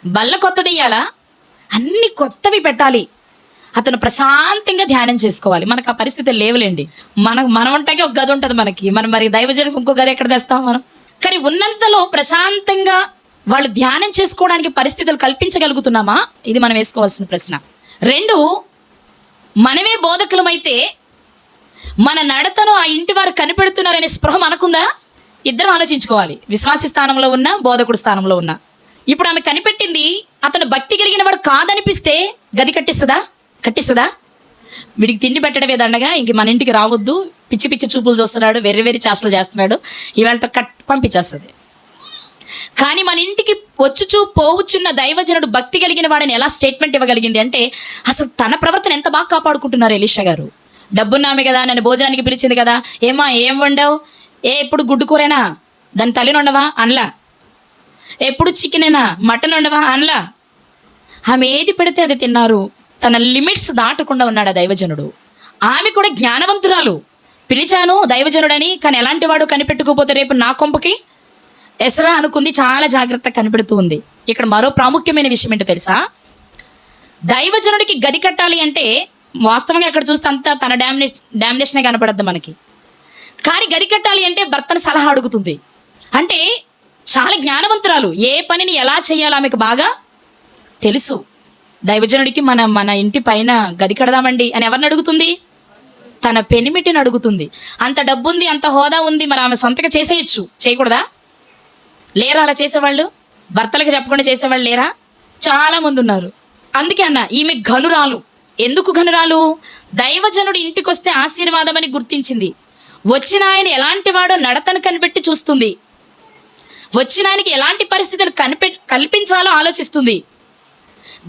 బల్ల కొత్తదెయ్యాలా, అన్ని కొత్తవి పెట్టాలి. అతను ప్రశాంతంగా ధ్యానం చేసుకోవాలి. మనకు ఆ పరిస్థితులు లేవులేండి. మనం ఉంటాకే ఒక గది ఉంటుంది మనకి. మనం మరి దైవజనులకు ఇంకో గది ఎక్కడ తెస్తాం మనం? కానీ ఉన్నంతలో ప్రశాంతంగా వాళ్ళు ధ్యానం చేసుకోవడానికి పరిస్థితులు కల్పించగలుగుతున్నామా? ఇది మనం వేసుకోవాల్సిన ప్రశ్న. 2, మనమే బోధకులమైతే మన నడతను ఆ ఇంటి వారు కనిపెడుతున్నారనే స్పృహ మనకుందా? ఇద్దరం ఆలోచించుకోవాలి. విశ్వాసి స్థానంలో ఉన్న, బోధకుడు స్థానంలో ఉన్న. ఇప్పుడు ఆమె కనిపెట్టింది అతను భక్తి కలిగిన వాడు కాదనిపిస్తే గది కట్టిస్తుందా? వీడికి తిండి పెట్టడమే దండగా, ఇంక మన ఇంటికి రావద్దు, పిచ్చి పిచ్చి చూపులు చూస్తున్నాడు, వెర్రి చేష్టలు చేస్తున్నాడు, ఇవాళతో పంపించేస్తుంది. కానీ మన ఇంటికి వచ్చుచూ పోవచ్చున్న దైవజనుడు భక్తి కలిగిన వాడని ఎలా స్టేట్మెంట్ ఇవ్వగలిగింది అంటే, అసలు తన ప్రవర్తన ఎంత బాగా కాపాడుకుంటున్నారు ఎలీషా గారు. డబ్బున్నామే కదా, నన్ను భోజనానికి పిలిచింది కదా, ఏం వండావు? ఎప్పుడు గుడ్డు కూరేనా? దాని తల్లిని వండవా? అనలా. ఎప్పుడు చికెనేనా? మటన్ వండవా? అనలా. ఆమె ఏది పెడితే అది తిన్నారు. తన లిమిట్స్ దాటకుండా ఉన్నాడు ఆ దైవజనుడు. ఆమె కూడా జ్ఞానవంతురాలు. పిలిచాను దైవజనుడని, కానీ ఎలాంటి వాడు కనిపెట్టుకోపోతే రేపు నా కొంపకి ఎసరా అనుకుంది. చాలా జాగ్రత్తగా కనిపెడుతూ ఉంది. ఇక్కడ మరో ప్రాముఖ్యమైన విషయం ఏంటో తెలుసా? దైవజనుడికి గది కట్టాలి అంటే వాస్తవంగా ఎక్కడ చూస్తే అంతా తన డామినేషనే కనపడద్దు మనకి. కానీ గది కట్టాలి అంటే భర్తను సలహా అడుగుతుంది. అంటే చాలా జ్ఞానవంతురాలు. ఏ పనిని ఎలా చేయాలో ఆమెకు బాగా తెలుసు. దైవజనుడికి మన ఇంటి పైన గది కడదామండి అని ఎవరిని అడుగుతుంది? తన పెనిమిటిని అడుగుతుంది. అంత డబ్బు ఉంది, అంత హోదా ఉంది, మరి ఆమె సొంతగా చేసేయచ్చు. చేయకూడదా? లేరా అలా చేసేవాళ్ళు? భర్తలకు చెప్పకుండా చేసేవాళ్ళు లేరా? చాలా మంది ఉన్నారు. అందుకే అన్న, ఈమె ఘనురాలు. ఎందుకు ఘనురాలు? దైవజనుడు ఇంటికి వస్తే ఆశీర్వాదం అని గుర్తించింది. వచ్చిన ఆయన ఎలాంటి వాడో నడతను కనిపెట్టి చూస్తుంది. వచ్చిన ఆయనకి ఎలాంటి పరిస్థితులు కల్పించాలో ఆలోచిస్తుంది.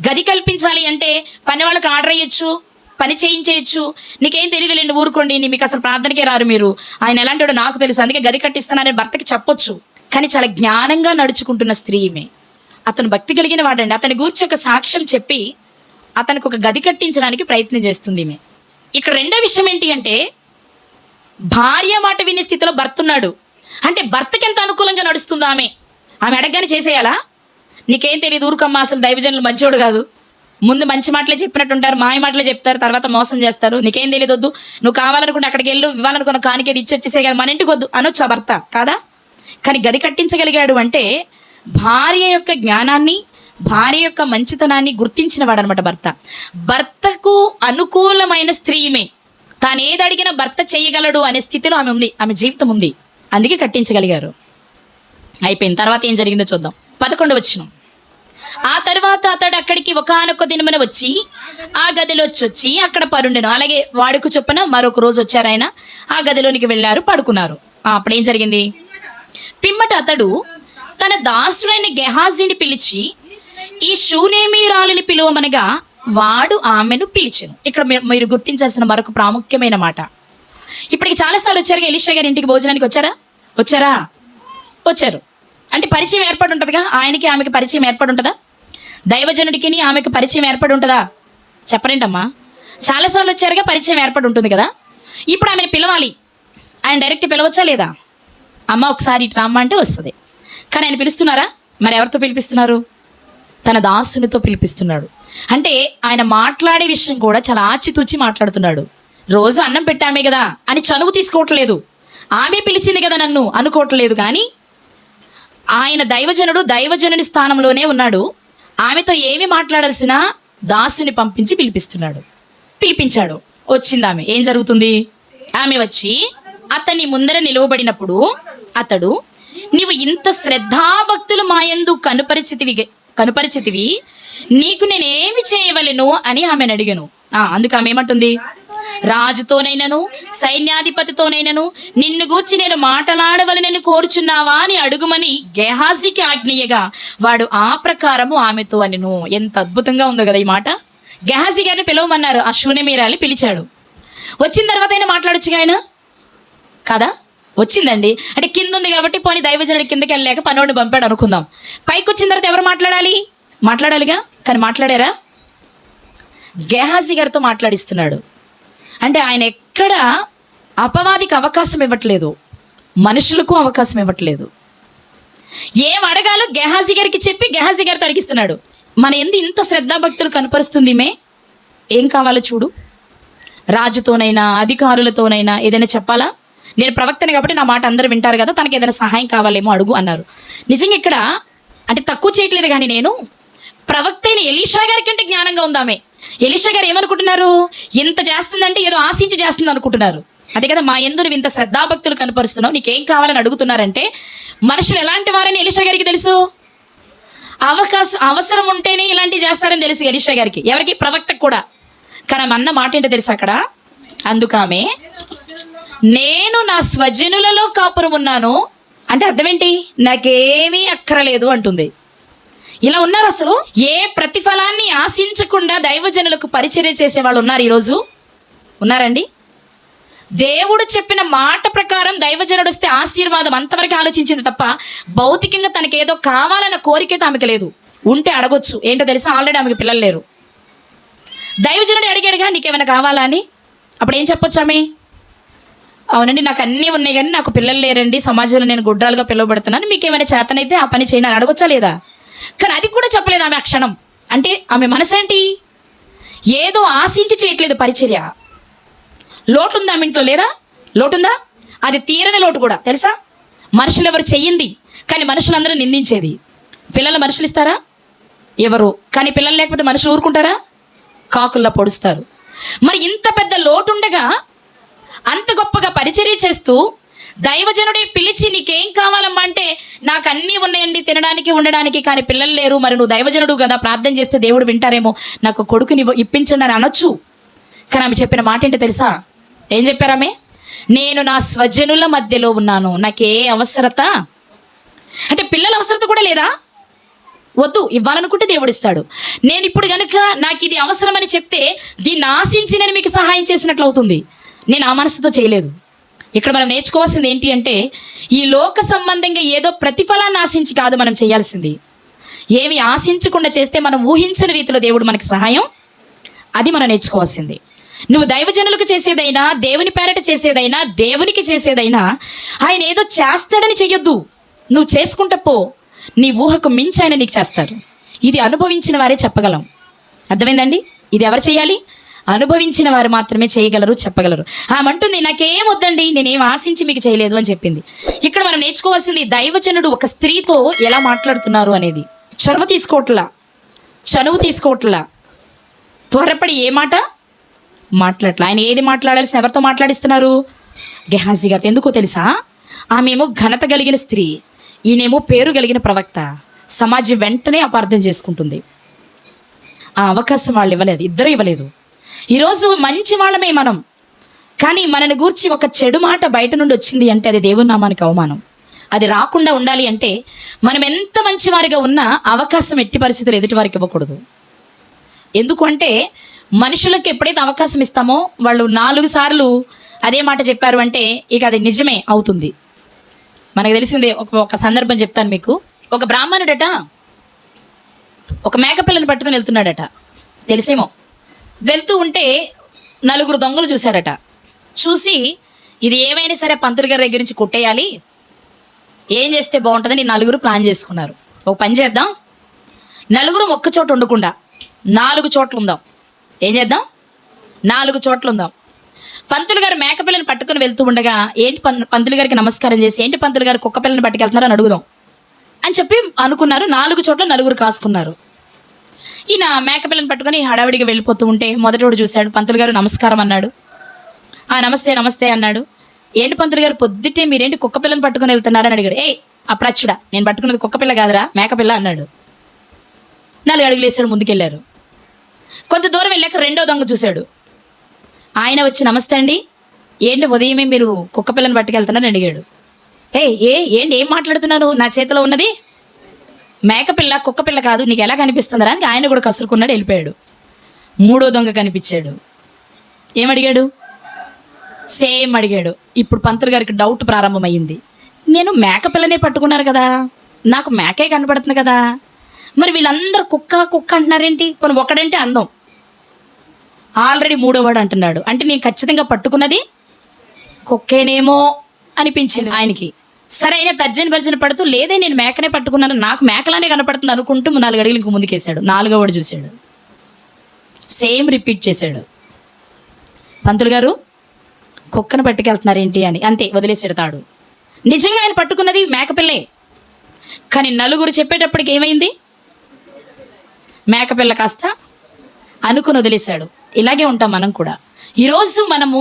గది కల్పించాలి అంటే పని వాళ్ళకి ఆర్డర్ అయ్యొచ్చు, పని చేయించేయచ్చు. నీకేం తెలియదులేండి, ఊరుకోండి, మీకు అసలు ప్రార్థనకే రారు మీరు, ఆయన ఎలాంటి వాడు నాకు తెలుసు, అందుకే గది కట్టిస్తానని భర్తకి చెప్పొచ్చు. కానీ చాలా జ్ఞానంగా నడుచుకుంటున్న స్త్రీ ఈమె. అతను భక్తి కలిగిన వాడండి. అతని గూర్చి ఒక సాక్ష్యం చెప్పి అతనికి ఒక గది కట్టించడానికి ప్రయత్నం చేస్తుంది ఈమె. ఇక్కడ రెండో విషయం ఏంటి అంటే, భార్య మాట వినే స్థితిలో భర్త ఉన్నాడు అంటే భర్తకి ఎంత అనుకూలంగా నడుస్తుందో ఆమె అడగగానే చేసేయాలా? నీకేం తెలియదు, ఊరుకమ్మా, అసలు దైవజనులు మంచివాడు కాదు, ముందు మంచి మాటలే చెప్పినట్టుంటారు, మాయ మాటలే చెప్తారు, తర్వాత మోసం చేస్తారు, నీకేం తెలియదు, వద్దు, నువ్వు కావాలనుకుంటే అక్కడికి వెళ్ళు, ఇవ్వాలనుకున్న కానికేది వచ్చేసే కదా, మన ఇంటికి వద్దు అనొచ్చు ఆ భర్త కాదా? కానీ గది కట్టించగలిగాడు అంటే భార్య యొక్క జ్ఞానాన్ని, భార్య యొక్క మంచితనాన్ని గుర్తించిన వాడు అనమాట భర్త. భర్తకు అనుకూలమైన స్త్రీ ఈమె. తాను ఏది అడిగినా భర్త చేయగలడు అనే స్థితిలో ఆమె ఉంది, ఆమె జీవితం ఉంది. అందుకే కట్టించగలిగారు. అయిపోయిన తర్వాత ఏం జరిగిందో చూద్దాం. 11వ వచనం. ఆ తర్వాత అతడు అక్కడికి ఒకానొక దినమున వచ్చి ఆ గదిలోకి అక్కడ పరుండెను. అలాగే వాడుకు చొప్పున మరొక రోజు వచ్చారు ఆయన. ఆ గదిలోనికి వెళ్ళారు, పడుకున్నారు. అప్పుడేం జరిగింది? పిమ్మట అతడు తన దాసుడైన గెహాజీని పిలిచి ఈ షూనేమీరాలిని పిలువమనగా వాడు ఆమెను పిలిచెను. ఇక్కడ మీరు గుర్తించాల్సిన మరొక ప్రాముఖ్యమైన మాట. ఇప్పటికి చాలాసార్లు వచ్చారు ఎలీషా గారి ఇంటికి భోజనానికి. వచ్చారు అంటే పరిచయం ఏర్పడి ఉంటుందిగా. ఆయనకి ఆమెకి పరిచయం ఏర్పడి ఉంటుందా? దైవజనుడికి ఆమెకు పరిచయం ఏర్పడి ఉంటుందా? చెప్పరేంటమ్మా? చాలాసార్లు వచ్చారుగా, పరిచయం ఏర్పడి ఉంటుంది కదా. ఇప్పుడు ఆమెను పిలవాలి. ఆయన డైరెక్ట్ పిలవచ్చా లేదా? అమ్మ ఒకసారి ఇటు రామ్మ అంటే వస్తుంది. కానీ ఆయన పిలుస్తున్నారా? మరి ఎవరితో పిలిపిస్తున్నారు? తన దాసునితో పిలిపిస్తున్నాడు. అంటే ఆయన మాట్లాడే విషయం కూడా చాలా ఆచితూచి మాట్లాడుతున్నాడు. రోజు అన్నం పెట్టామే కదా అని చనువు తీసుకోవట్లేదు. ఆమె పిలిచింది కదా నన్ను అనుకోవట్లేదు. కానీ ఆయన దైవజనుడు, దైవజనుని స్థానంలోనే ఉన్నాడు. ఆమెతో ఏమి మాట్లాడాల్సిన దాసుని పంపించి పిలిపించాడు. వచ్చింది ఆమె. ఏం జరుగుతుంది? ఆమె వచ్చి అతని ముందర నిలువబడినప్పుడు అతడు, నీవు ఇంత శ్రద్ధాభక్తులు మాయందు కనుపరిచితివి, నీకు నేనేమి చేయవలెను అని ఆమెను అడిగాను. అందుకు ఆమె ఏమంటుంది? రాజుతోనైనను సైన్యాధిపతితోనైనను నిన్ను గూర్చి నేను మాట్లాడవలనని కోరుచున్నావా అని అడుగుమని గెహాజీకి ఆజ్ఞయగా వాడు ఆ ప్రకారము ఆమెతో అనెను. ఎంత అద్భుతంగా ఉందో కదా ఈ మాట. గెహాజీ గారిని పిలవమన్నారు. ఆ షూనేమీరాలిని పిలిచాడు. వచ్చిన తర్వాత అయినా మాట్లాడొచ్చుగా ఆయన కదా. వచ్చిందండి అంటే కింద ఉంది కాబట్టి పోనీ దైవజనుడి కిందకి వెళ్ళలేక పనోడిని పంపాడు అనుకుందాం. పైకి వచ్చిన తర్వాత ఎవరు మాట్లాడాలిగా. కానీ మాట్లాడారా? గెహాజీ గారితో మాట్లాడిస్తున్నాడు. అంటే ఆయన ఎక్కడ అపవాదికి అవకాశం ఇవ్వట్లేదు, మనుషులకు అవకాశం ఇవ్వట్లేదు. ఏం అడగాలో గెహాజీ గారికి చెప్పి గెహాజీ గారితో అడిగిస్తున్నాడు. మన ఇంత శ్రద్ధాభక్తులు కనపరుస్తుంది ఈమె. ఏం కావాలో చూడు. రాజుతోనైనా అధికారులతోనైనా ఏదైనా చెప్పాలా? నేను ప్రవక్తని కాబట్టి నా మాట అందరూ వింటారు కదా, తనకి ఏదైనా సహాయం కావాలేమో అడుగు అన్నారు. నిజంగా ఇక్కడ అంటే తక్కువ చేయట్లేదు. కానీ నేను ప్రవక్త అయిన ఎలీషా గారి కంటే జ్ఞానంగా ఉందామే. ఎలీషా గారు ఏమనుకుంటున్నారు? ఇంత చేస్తుందంటే ఏదో ఆశించి చేస్తుంది అనుకుంటున్నారు. అదే కదా, మా యందు నువ్వు ఇంత శ్రద్ధాభక్తులు కనపరుస్తున్నావు, నీకేం కావాలని అడుగుతున్నారంటే మనుషులు ఎలాంటి వారని ఎలీషా గారికి తెలుసు. అవసరం ఉంటేనే ఇలాంటివి చేస్తారని తెలుసు ఎలీషా గారికి, ఎవరికి? ప్రవక్తకు కూడా. కానీ ఆమె అన్న మాట ఏంటో తెలుసు అక్కడ? అందుకామె నేను నా స్వజనులలో కాపురం ఉన్నాను అంటే అర్థం ఏంటి? నాకేమీ అక్కరలేదు అంటుంది. ఇలా ఉన్నారు అసలు. ఏ ప్రతిఫలాన్ని ఆశించకుండా దైవజనులకు పరిచర్య చేసే వాళ్ళు ఉన్నారు ఈరోజు? ఉన్నారండి? దేవుడు చెప్పిన మాట ప్రకారం దైవజనుడు వస్తే ఆశీర్వాదం అంతవరకు ఆలోచించింది తప్ప భౌతికంగా తనకి ఏదో కావాలన్న కోరిక ఆమెకు లేదు. ఉంటే అడగొచ్చు. ఏంటో తెలుసా? ఆల్రెడీ ఆమెకు పిల్లలు లేరు. దైవజనుడు అడిగాడుగా నీకేమైనా కావాలా అని. అప్పుడు ఏం చెప్పొచ్చు ఆమె? అవునండి, నాకు అన్నీ ఉన్నాయి కానీ నాకు పిల్లలు లేరండి, సమాజంలో నేను గుడ్రాలుగా పిలువబడుతున్నాను, మీకు ఏమైనా చేతనైతే ఆ పని చేయను అని అడగొచ్చా లేదా? కానీ అది కూడా చెప్పలేదు ఆమె ఆ క్షణం. అంటే ఆమె మనసేంటి? ఏదో ఆశించి చేయట్లేదు పరిచర్య. లోటుందా ఆమె ఇంట్లో? లేదా? లోటుందా? అది తీరని లోటు కూడా తెలుసా. మనుషులు ఎవరు చెయ్యింది, కానీ మనుషులందరూ నిందించేది. పిల్లలు మనుషులు ఇస్తారా? ఎవరు. కానీ పిల్లలు లేకపోతే మనుషులు ఊరుకుంటారా? కాకుల్లో పొడుస్తారు. మరి ఇంత పెద్ద లోటు ఉండగా అంత గొప్పగా పరిచర్య చేస్తూ దైవజనుడే పిలిచి నీకేం కావాలమ్మా అంటే నాకు అన్నీ ఉన్నాయండి తినడానికి ఉండడానికి, కానీ పిల్లలు లేరు. మరి నువ్వు దైవజనుడు కదా, ప్రార్థన చేస్తే దేవుడు వింటారేమో, నాకు కొడుకుని ఇప్పించండి అని అనొచ్చు. కానీ ఆమె చెప్పిన మాట ఏంటో తెలుసా? ఏం చెప్పారామె? నేను నా స్వజనుల మధ్యలో ఉన్నాను, నాకే అవసరత అంటే పిల్లల అవసరత కూడా లేదా? వద్దు, ఇవ్వాలనుకుంటే దేవుడు ఇస్తాడు. నేను ఇప్పుడు కనుక నాకు ఇది అవసరమని చెప్తే దీన్ని ఆశించి నేను మీకు సహాయం చేసినట్లు అవుతుంది. నేను ఆ మనసుతో చేయలేదు. ఇక్కడ మనం నేర్చుకోవాల్సింది ఏంటి అంటే ఈ లోక సంబంధంగా ఏదో ప్రతిఫలాన్ని ఆశించి కాదు మనం చేయాల్సింది. ఏమి ఆశించకుండా చేస్తే మనం ఊహించని రీతిలో దేవుడు మనకి సహాయం, అది మనం నేర్చుకోవాల్సింది. నువ్వు దైవజనులకు చేసేదైనా, దేవుని పేరట చేసేదైనా, దేవునికి చేసేదైనా ఆయన ఏదో చేస్తాడని చెయ్యొద్దు. నువ్వు చేసుకుంటా పో, నీ ఊహకు మించి ఆయన నీకు చేస్తారు. ఇది అనుభవించిన వారే చెప్పగలం. అర్థమైందండి? ఇది ఎవరు చేయాలి? అనుభవించిన వారు మాత్రమే చేయగలరు, చెప్పగలరు. ఆమె అంటుంది నాకేం వద్దండి, నేనేం ఆశించి మీకు చేయలేదు అని చెప్పింది. ఇక్కడ మనం నేర్చుకోవాల్సింది దైవజనుడు ఒక స్త్రీతో ఎలా మాట్లాడుతున్నారు అనేది. చొరవ తీసుకోవట్లా, చనువు తీసుకోవట్లా, త్వరపడి ఏ మాట మాట్లాడట్లా. ఆయన ఏది మాట్లాడాల్సిన ఎవరితో మాట్లాడిస్తున్నారు? గెహాజీ గారితో. ఎందుకో తెలుసా? ఆమెమో ఘనత కలిగిన స్త్రీ, ఈయనేమో పేరు కలిగిన ప్రవక్త. సమాజం వెంటనే అపార్థం చేసుకుంటుంది. ఆ అవకాశం వాళ్ళు ఇవ్వలేదు, ఇద్దరు ఇవ్వలేదు. ఈరోజు మంచి వాళ్ళమే మనం, కానీ మనని గూర్చి ఒక చెడు మాట బయట నుండి వచ్చింది అంటే అది దేవుని నామానికి అవమానం. అది రాకుండా ఉండాలి అంటే మనం ఎంత మంచివారిగా ఉన్నా అవకాశం ఎట్టి పరిస్థితులు ఎదుటి వారికి ఇవ్వకూడదు. ఎందుకు అంటే మనుషులకు ఎప్పుడైతే అవకాశం ఇస్తామో వాళ్ళు 4 సార్లు అదే మాట చెప్పారు అంటే ఇక అది నిజమే అవుతుంది. మనకు తెలిసిందే. ఒక సందర్భం చెప్తాను మీకు. ఒక బ్రాహ్మణుడట ఒక మేకపిల్లని పట్టుకుని వెళ్తున్నాడట. తెలిసేమో. వెళ్తూ ఉంటే 4 దొంగలు చూశారట. చూసి ఇది ఏమైనా సరే పంతులు గారి దగ్గర నుంచి కొట్టేయాలి, ఏం చేస్తే బాగుంటుందని 4 ప్లాన్ చేసుకున్నారు. ఒక పని చేద్దాం, 4 ఒక్క చోట ఉండకుండా 4 చోట్ల ఉందాం. ఏం చేద్దాం? 4 చోట్ల ఉందాం. పంతులు గారు మేకపిల్లని పట్టుకుని వెళ్తూ ఉండగా ఏంటి పంతులు గారికి నమస్కారం చేసి ఏంటి పంతులు గారు కుక్క పిల్లని పట్టుకెళ్తున్నారు అని అడుగుదాం అని చెప్పి అనుకున్నారు. 4 చోట్ల 4 కాసుకున్నారు. ఈయన మేకపిల్లని పట్టుకొని హడావిడిగా వెళ్ళిపోతూ ఉంటే మొదటోడు చూశాడు. పంతులు గారు నమస్కారం అన్నాడు. నమస్తే నమస్తే అన్నాడు. ఏంటి పంతులు గారు పొద్దుటే మీరేంటి కుక్క పిల్లని పట్టుకొని వెళ్తున్నారని అడిగాడు. అప్రచ్చుడా, నేను పట్టుకున్నది కుక్క పిల్ల కాదురా మేకపిల్ల అన్నాడు. 4 అడుగులు వేసాడు, ముందుకెళ్ళారు. కొంత దూరం వెళ్ళాక రెండో దొంగ చూశాడు. ఆయన వచ్చి నమస్తే అండి, ఏంటి ఉదయమే మీరు కుక్క పిల్లని పట్టుకెళ్తున్నారని అడిగాడు. ఏంటి ఏం మాట్లాడుతున్నారు? నా చేతిలో ఉన్నది మేకపిల్ల, కుక్క పిల్ల కాదు, నీకు ఎలా కనిపిస్తుందరా అని ఆయన కూడా కసురుకున్నాడు, వెళ్ళిపోయాడు. మూడో దొంగ కనిపించాడు. ఏమడిగాడు? సేమ్ అడిగాడు. ఇప్పుడు పంతులు గారికి డౌట్ ప్రారంభమైంది. నేను మేకపిల్లనే పట్టుకున్నారు కదా, నాకు మేకే కనపడుతుంది కదా, మరి వీళ్ళందరూ కుక్క కుక్క అంటున్నారేంటి? పోనీ ఒకడంటే అందం, ఆల్రెడీ మూడోవాడు అంటున్నాడు. అంటే నేను ఖచ్చితంగా పట్టుకున్నది కుక్కేనేమో అనిపించింది ఆయనకి. సరే అయినా తర్జన పడుతూ లేదే నేను మేకనే పట్టుకున్నాను, నాకు మేకలానే కనపడుతుంది అనుకుంటూ 4 అడుగులు ఇంక ముందుకేసాడు. 4వ చూశాడు, సేమ్ రిపీట్ చేశాడు. పంతులు గారు కుక్కను పట్టుకెళ్తున్నారేంటి అని అంతే వదిలేసాడు తాడు. నిజంగా ఆయన పట్టుకున్నది మేకపిల్లే. కానీ 4 చెప్పేటప్పటికి ఏమైంది? మేకపిల్ల కాస్త అనుకుని వదిలేశాడు. ఇలాగే ఉంటాం మనం కూడా. ఈరోజు మనము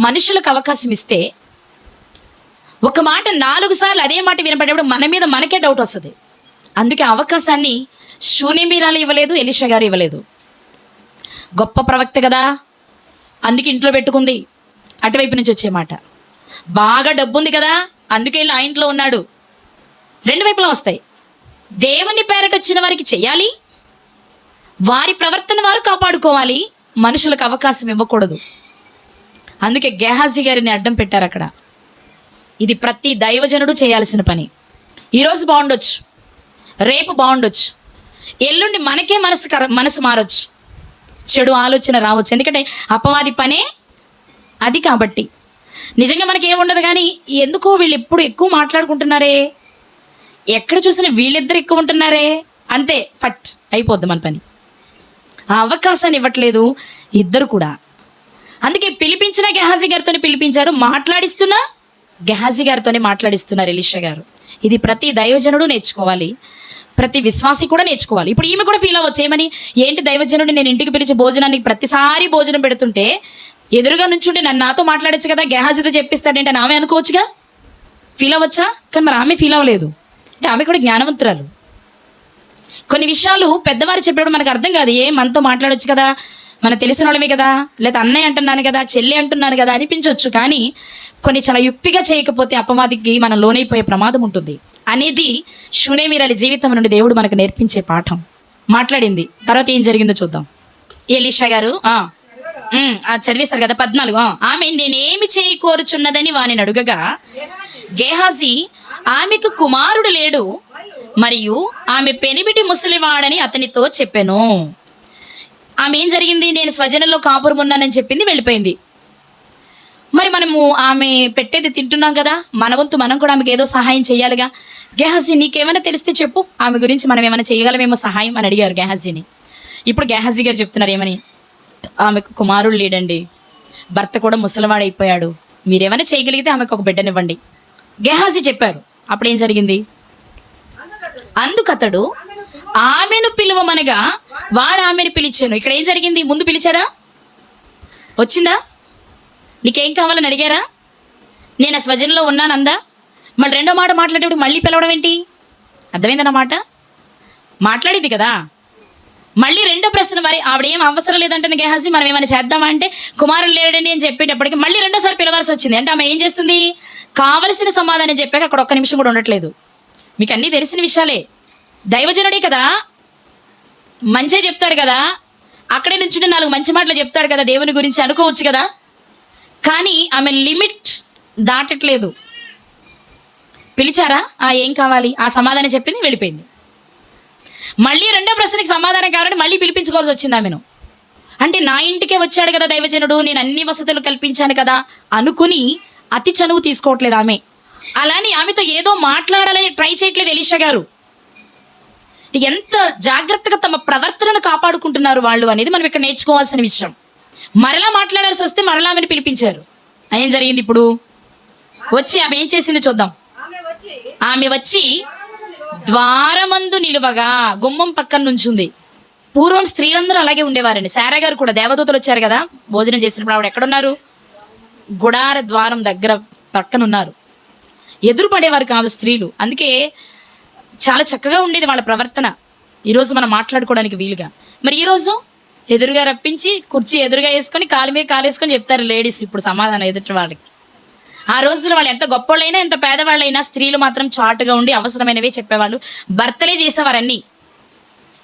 మనుషులకు అవకాశం ఇస్తే ఒక మాట 4 సార్లు అదే మాట వినపడేప్పుడు మన మీద మనకే డౌట్ వస్తుంది. అందుకే అవకాశాన్ని షూనేమీరాలు ఇవ్వలేదు, ఎలీషా గారు ఇవ్వలేదు. గొప్ప ప్రవక్త కదా, అందుకే ఇంట్లో పెట్టుకుంది. అటువైపు నుంచి వచ్చే మాట. బాగా డబ్బు ఉంది కదా, అందుకే ఇలా ఆ ఇంట్లో ఉన్నాడు. 2 వైపులా వస్తాయి. దేవుని పేరట వచ్చిన వారికి చెయ్యాలి, వారి ప్రవర్తన వారు కాపాడుకోవాలి, మనుషులకు అవకాశం ఇవ్వకూడదు. అందుకే గేహాజీ గారిని అడ్డం పెట్టారు అక్కడ. ఇది ప్రతి దైవజనుడు చేయాల్సిన పని. ఈరోజు బాగుండొచ్చు, రేపు బాగుండొచ్చు, ఎల్లుండి మనకే మనసు మారొచ్చు, చెడు ఆలోచన రావచ్చు. ఎందుకంటే అపవాది పనే అది. కాబట్టి నిజంగా మనకి ఏముండదు, కానీ ఎందుకో వీళ్ళు ఎప్పుడు ఎక్కువ మాట్లాడుకుంటున్నారే, ఎక్కడ చూసినా వీళ్ళిద్దరు ఎక్కువ ఉంటున్నారే, అంతే ఫట్ అయిపోద్ది మన పని. ఆ అవకాశాన్ని ఇవ్వట్లేదు ఇద్దరు కూడా. అందుకే పిలిపించిన గెహాజీ గారితోనే పిలిపించారు, మాట్లాడిస్తున్నా గెహాజీ గారితోనే మాట్లాడిస్తున్నారు ఎలీషా గారు. ఇది ప్రతి దైవజనుడు నేర్చుకోవాలి, ప్రతి విశ్వాసి కూడా నేర్చుకోవాలి. ఇప్పుడు ఈమె కూడా ఫీల్ అవ్వచ్చు, ఏమని, ఏంటి దైవజనుడు నేను ఇంటికి పిలిచి భోజనానికి ప్రతిసారి భోజనం పెడుతుంటే ఎదురుగా నుంచుంటే నాతో మాట్లాడచ్చు కదా, గెహాజీతో చెప్పిస్తాడేంటి అని ఆమె అనుకోవచ్చుగా, ఫీల్ అవ్వచ్చా? కానీ మరి ఆమె ఫీల్ అవ్వలేదు. అంటే ఆమె కూడా జ్ఞానవంతురాలు. కొన్ని విషయాలు పెద్దవారు చెప్పేప్పుడు మనకు అర్థం కాదు. మనతో మాట్లాడొచ్చు కదా, మన తెలిసిన వాళ్ళమే కదా, లేదా అన్నయ్య అంటున్నాను కదా, చెల్లి అంటున్నాను కదా అనిపించవచ్చు. కానీ కొన్ని చాలా యుక్తిగా చేయకపోతే అపవాదికి మనం లోనైపోయే ప్రమాదం ఉంటుంది అనేది షూనేమీరాలి జీవితం నుండి దేవుడు మనకు నేర్పించే పాఠం. మాట్లాడింది. తర్వాత ఏం జరిగిందో చూద్దాం. ఎలీషా గారు చదివేశారు కదా 14. ఆమె నేనేమి చేయి కోరుచున్నదని వానిని అడుగగా గేహాజీ ఆమెకు కుమారుడు లేడు, మరియు ఆమె పెనిమిటి ముసలివాడని అతనితో చెప్పాను. ఆమె ఏం జరిగింది, నేను స్వజనంలో కాపురం ఉన్నానని చెప్పింది, వెళ్ళిపోయింది. మరి మనము ఆమె పెట్టేది తింటున్నాం కదా, మన వంతు మనం కూడా ఆమెకు ఏదో సహాయం చేయాలిగా. గెహాజీ నీకేమైనా తెలిస్తే చెప్పు, ఆమె గురించి మనం ఏమైనా చేయగలమేమో సహాయం అని అడిగారు గెహాజీని. ఇప్పుడు గెహాజీ గారు చెప్తున్నారు ఏమని, ఆమెకు కుమారుడు లేడండి, భర్త కూడా ముసలివాడైపోయాడు, మీరేమైనా చేయగలిగితే ఆమెకు ఒక బిడ్డనివ్వండి. గెహాజీ చెప్పారు. అప్పుడు ఏం జరిగింది, అందుకతడు ఆమెను పిలువమనగా వాడు ఆమెను పిలిచాను. ఇక్కడ ఏం జరిగింది, ముందు పిలిచారా, వచ్చిందా, నీకేం కావాలని అడిగారా, నేను ఆ స్వజనంలో ఉన్నానందా, మళ్ళీ రెండో మాట మాట్లాడేప్పుడు మళ్ళీ పిలవడం ఏంటి, అర్థమైందన్నమాట. మాట్లాడింది కదా, మళ్ళీ రెండో ప్రశ్న, మరి ఆవిడ ఏం అవసరం లేదంటే గెహాజీ మనం ఏమైనా చేద్దామా అంటే కుమారుడు లేడని అని చెప్పేటప్పటికి మళ్ళీ రెండోసారి పిలవాల్సి వచ్చింది. అంటే ఆమె ఏం చేస్తుంది, కావలసిన సమాధానం చెప్పాక అక్కడ ఒక్క నిమిషం కూడా ఉండట్లేదు. మీకు అన్నీ తెలిసిన విషయాలే, దైవజనుడే కదా, మంచిగా చెప్తాడు కదా, అక్కడే నుంచి 4 మంచి మాటలు చెప్తాడు కదా దేవుని గురించి అనుకోవచ్చు కదా. కానీ ఆమె లిమిట్ దాటట్లేదు. పిలిచారా, ఏం కావాలి, ఆ సమాధానం చెప్పింది, వెళ్ళిపోయింది. మళ్ళీ రెండో ప్రశ్నకి సమాధానం కావాలంటే మళ్ళీ పిలిపించుకోవాల్సి వచ్చింది ఆమెను. అంటే నా ఇంటికే వచ్చాడు కదా దైవజనుడు, నేను అన్ని వసతులు కల్పించాను కదా అనుకుని అతి చనువు తీసుకోవట్లేదు ఆమె. అలాని ఆమెతో ఏదో మాట్లాడాలని ట్రై చేయట్లేదు ఎలీషా గారు. ఎంత జాగ్రత్తగా తమ ప్రవర్తనను కాపాడుకుంటున్నారు వాళ్ళు అనేది మనం ఇక్కడ నేర్చుకోవాల్సిన విషయం. మరలా మాట్లాడాల్సి వస్తే మరలా ఆమెను పిలిపించారు. ఏం జరిగింది ఇప్పుడు, వచ్చి ఆమె ఏం చేసింది చూద్దాం. ఆమె వచ్చి ద్వారమందు నిలువగా, గుమ్మం పక్కన నుంచుంది. పూర్వం స్త్రీలందరూ అలాగే ఉండేవారండి. శారా గారు కూడా, దేవదూతలు వచ్చారు కదా భోజనం చేసినప్పుడు, ఆవిడ ఎక్కడున్నారు, గుడార ద్వారం దగ్గర పక్కన ఉన్నారు. ఎదురు పడేవారు కాదు స్త్రీలు. అందుకే చాలా చక్కగా ఉండేది వాళ్ళ ప్రవర్తన. ఈరోజు మనం మాట్లాడుకోవడానికి వీలుగా. మరి ఈరోజు ఎదురుగా రప్పించి కుర్చీ ఎదురుగా వేసుకొని కాలు మీద కాలు వేసుకొని చెప్తారు లేడీస్ ఇప్పుడు సమాధానం ఎదుటి వాళ్ళకి. ఆ రోజుల్లో వాళ్ళు ఎంత గొప్పవాళ్ళైనా ఎంత పేదవాళ్ళైనా స్త్రీలు మాత్రం చాటుగా ఉండి అవసరమైనవే చెప్పేవాళ్ళు. భర్తలే చేసేవారన్నీ.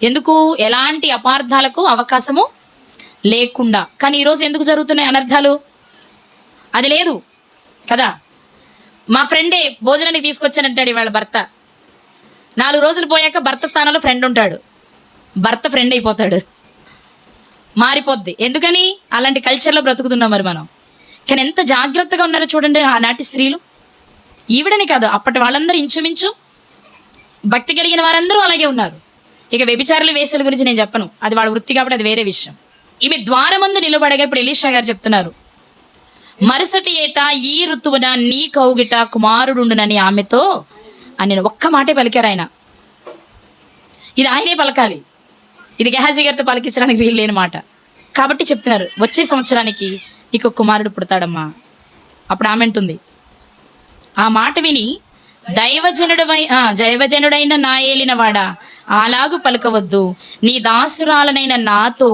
ఎందుకు, ఎలాంటి అపార్థాలకు అవకాశము లేకుండా. కానీ ఈరోజు ఎందుకు జరుగుతున్నాయి అనర్థాలు, అది లేదు కదా. మా ఫ్రెండే భోజనానికి తీసుకొచ్చానంటాడు వాళ్ళ భర్త. 4 రోజులు పోయాక భర్త స్థానంలో ఫ్రెండ్ ఉంటాడు, భర్త ఫ్రెండ్ అయిపోతాడు, మారిపోద్ది. ఎందుకని, అలాంటి కల్చర్లో బ్రతుకుతున్నాం మరి మనం. కానీ ఎంత జాగ్రత్తగా ఉన్నారో చూడండి ఆనాటి స్త్రీలు. ఈవిడని కాదు, అప్పటి వాళ్ళందరూ ఇంచుమించు భక్తి కలిగిన వారందరూ అలాగే ఉన్నారు. ఇక వ్యభిచారులు వేసల గురించి నేను చెప్పను, అది వాళ్ళ వృత్తి కాబట్టి అది వేరే విషయం. ఈమె ద్వారమందు నిలబడగా ఇప్పుడు ఎలీషా గారు చెప్తున్నారు, మరుసటి ఏట ఈ ఋతువున నీ కౌగిట కుమారుడుండునని ఆమెతో అని ఒక్క మాటే పలికారు ఆయన. ఇది ఆయనే పలకాలి, ఇది గెహాజీ గారితో పలికించడానికి వీలు లేని మాట. కాబట్టి చెప్తున్నారు, వచ్చే సంవత్సరానికి నీకు కుమారుడు పుడతాడమ్మా. అప్పుడు ఆమె అంటుంది, ఆ మాట విని దైవజనుడైన నా ఏలినవాడా, అలాగు పలకవద్దు, నీ దాసురాలనైన నాతో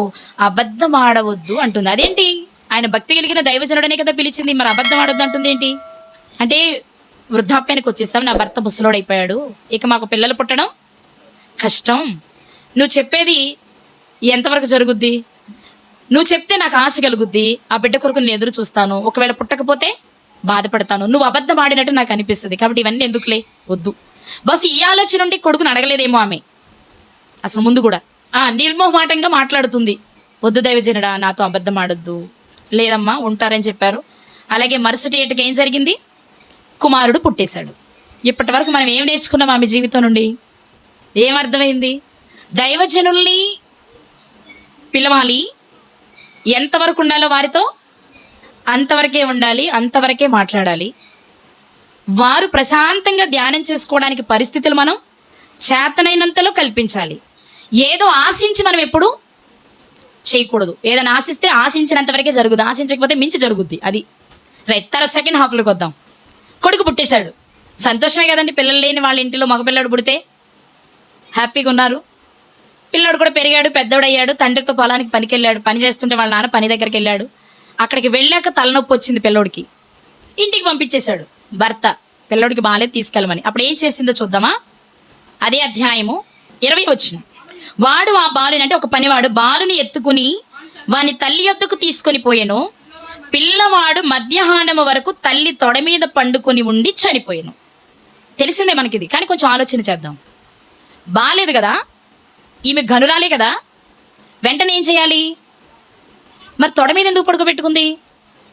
అబద్ధం ఆడవద్దు అంటుంది. అదేంటి, ఆయన భక్తి కలిగిన దైవజనుడనే కదా పిలిచింది, మరి అబద్ధం ఆడొద్దు అంటుంది ఏంటి? అంటే వృద్ధాప్యానికి వచ్చేసాం, నా భర్త ముసలోడైపోయాడు, ఇక మాకు పిల్లలు పుట్టడం కష్టం, నువ్వు చెప్పేది ఎంతవరకు జరుగుద్ది, నువ్వు చెప్తే నాకు ఆశ కలుగుద్ది, ఆ బిడ్డ కొరకు నేను ఎదురు చూస్తాను, ఒకవేళ పుట్టకపోతే బాధపడతాను, నువ్వు అబద్ధం ఆడినట్టు నాకు అనిపిస్తుంది, కాబట్టి ఇవన్నీ ఎందుకులే, వద్దు. బస్ ఈ ఆలోచన నుండి కొడుకుని అడగలేదేమో ఆమె అసలు ముందు కూడా. నిర్మోహమాటంగా మాట్లాడుతుంది, వద్దు దైవజనుడా నాతో అబద్ధం ఆడొద్దు, లేదమ్మా ఉంటారని చెప్పారు. అలాగే మరుసటి ఏటకి ఏం జరిగింది, కుమారుడు పుట్టేశాడు. ఇప్పటి వరకు మనం ఏం నేర్చుకున్నాం ఆమె జీవితం నుండి, ఏమర్థమైంది? దైవజనుల్ని పిలవాలి, ఎంతవరకు ఉండాలో వారితో అంతవరకే ఉండాలి, అంతవరకే మాట్లాడాలి. వారు ప్రశాంతంగా ధ్యానం చేసుకోవడానికి పరిస్థితులు మనం చేతనైనంతలో కల్పించాలి. ఏదో ఆశించి మనం ఎప్పుడు చేయకూడదు. ఏదైనా ఆశిస్తే ఆశించినంత వరకే జరుగుద్ది, ఆశించకపోతే మించి జరుగుద్ది. అది రైట్. తర్వాత సెకండ్ హాఫ్లోకి వద్దాం. కొడుకు పుట్టేశాడు, సంతోషమే కదండి. పిల్లలు లేని వాళ్ళ ఇంటిలో మగపిల్లాడు పుడితే హ్యాపీగా ఉన్నారు. పిల్లాడు కూడా పెరిగాడు, పెద్దోడయ్యాడు, తండ్రితో పొలానికి పనికి వెళ్ళాడు, పని చేస్తుంటే వాళ్ళ నాన్న పని దగ్గరికి వెళ్ళాడు. అక్కడికి వెళ్ళాక తలనొప్పి వచ్చింది పిల్లోడికి, ఇంటికి పంపించేశాడు భర్త, పిల్లోడికి బాగాలేదు తీసుకెళ్ళమని. అప్పుడు ఏం చేసిందో చూద్దామా? అదే అధ్యాయము 20 వచనం. వాడు ఆ బాలుని, అంటే ఒక పనివాడు బాలుని ఎత్తుకుని వాని తల్లి యొద్దకు తీసుకొని పోయెను. పిల్లవాడు మధ్యాహ్నము వరకు తల్లి తొడ మీద పండుకొని ఉండి చనిపోయాను. తెలిసిందే మనకిది, కానీ కొంచెం ఆలోచన చేద్దాం. బాలేదు కదా, ఈమె గనురాలే కదా, వెంటనే ఏం చేయాలి? మరి తొడ మీద ఎందుకు పడుకోబెట్టుకుంది?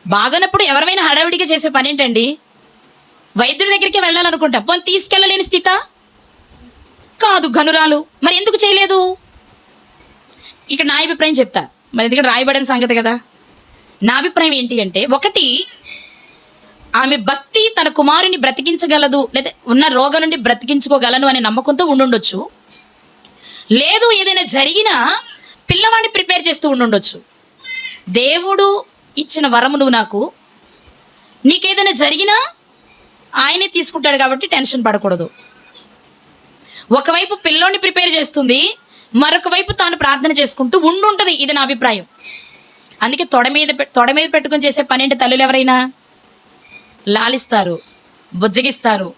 బాగానప్పుడు ఎవరైనా హడావిడిగా చేసే పని ఏంటండి? వైద్యుడి దగ్గరికి వెళ్ళాలనుకుంటాం, పోనీ తీసుకెళ్ళలేని స్థితి కాదు గనురాలు, మరి ఎందుకు చేయలేదు? ఇక్కడ నా అభిప్రాయం చెప్తా, మరి ఎందుకంటే రాయబడిన సంగతి కదా. నా అభిప్రాయం ఏంటి అంటే, ఒకటి, ఆమె భక్తి తన కుమారుని బ్రతికించగలదు, లేదా ఉన్న రోగం నుండి బ్రతికించుకోగలను అనే నమ్మకంతో ఉండుండొచ్చు. లేదు, ఏదైనా జరిగినా పిల్లవాడిని ప్రిపేర్ చేస్తూ ఉండుండొచ్చు. దేవుడు ఇచ్చిన వరము నువ్వు నాకు, నీకేదైనా జరిగినా ఆయనే తీసుకుంటాడు కాబట్టి టెన్షన్ పడకూడదు. ఒకవైపు పిల్లోని ప్రిపేర్ చేస్తుంది, మరొక వైపు తాను ప్రార్థన చేసుకుంటూ ఉండుంటుంది. ఇది నా అభిప్రాయం. అందుకే తొడ మీద పెట్టుకుని చేసే పని ఏంటి? తల్లులు ఎవరైనా లాలిస్తారు, బుజ్జగిస్తారు.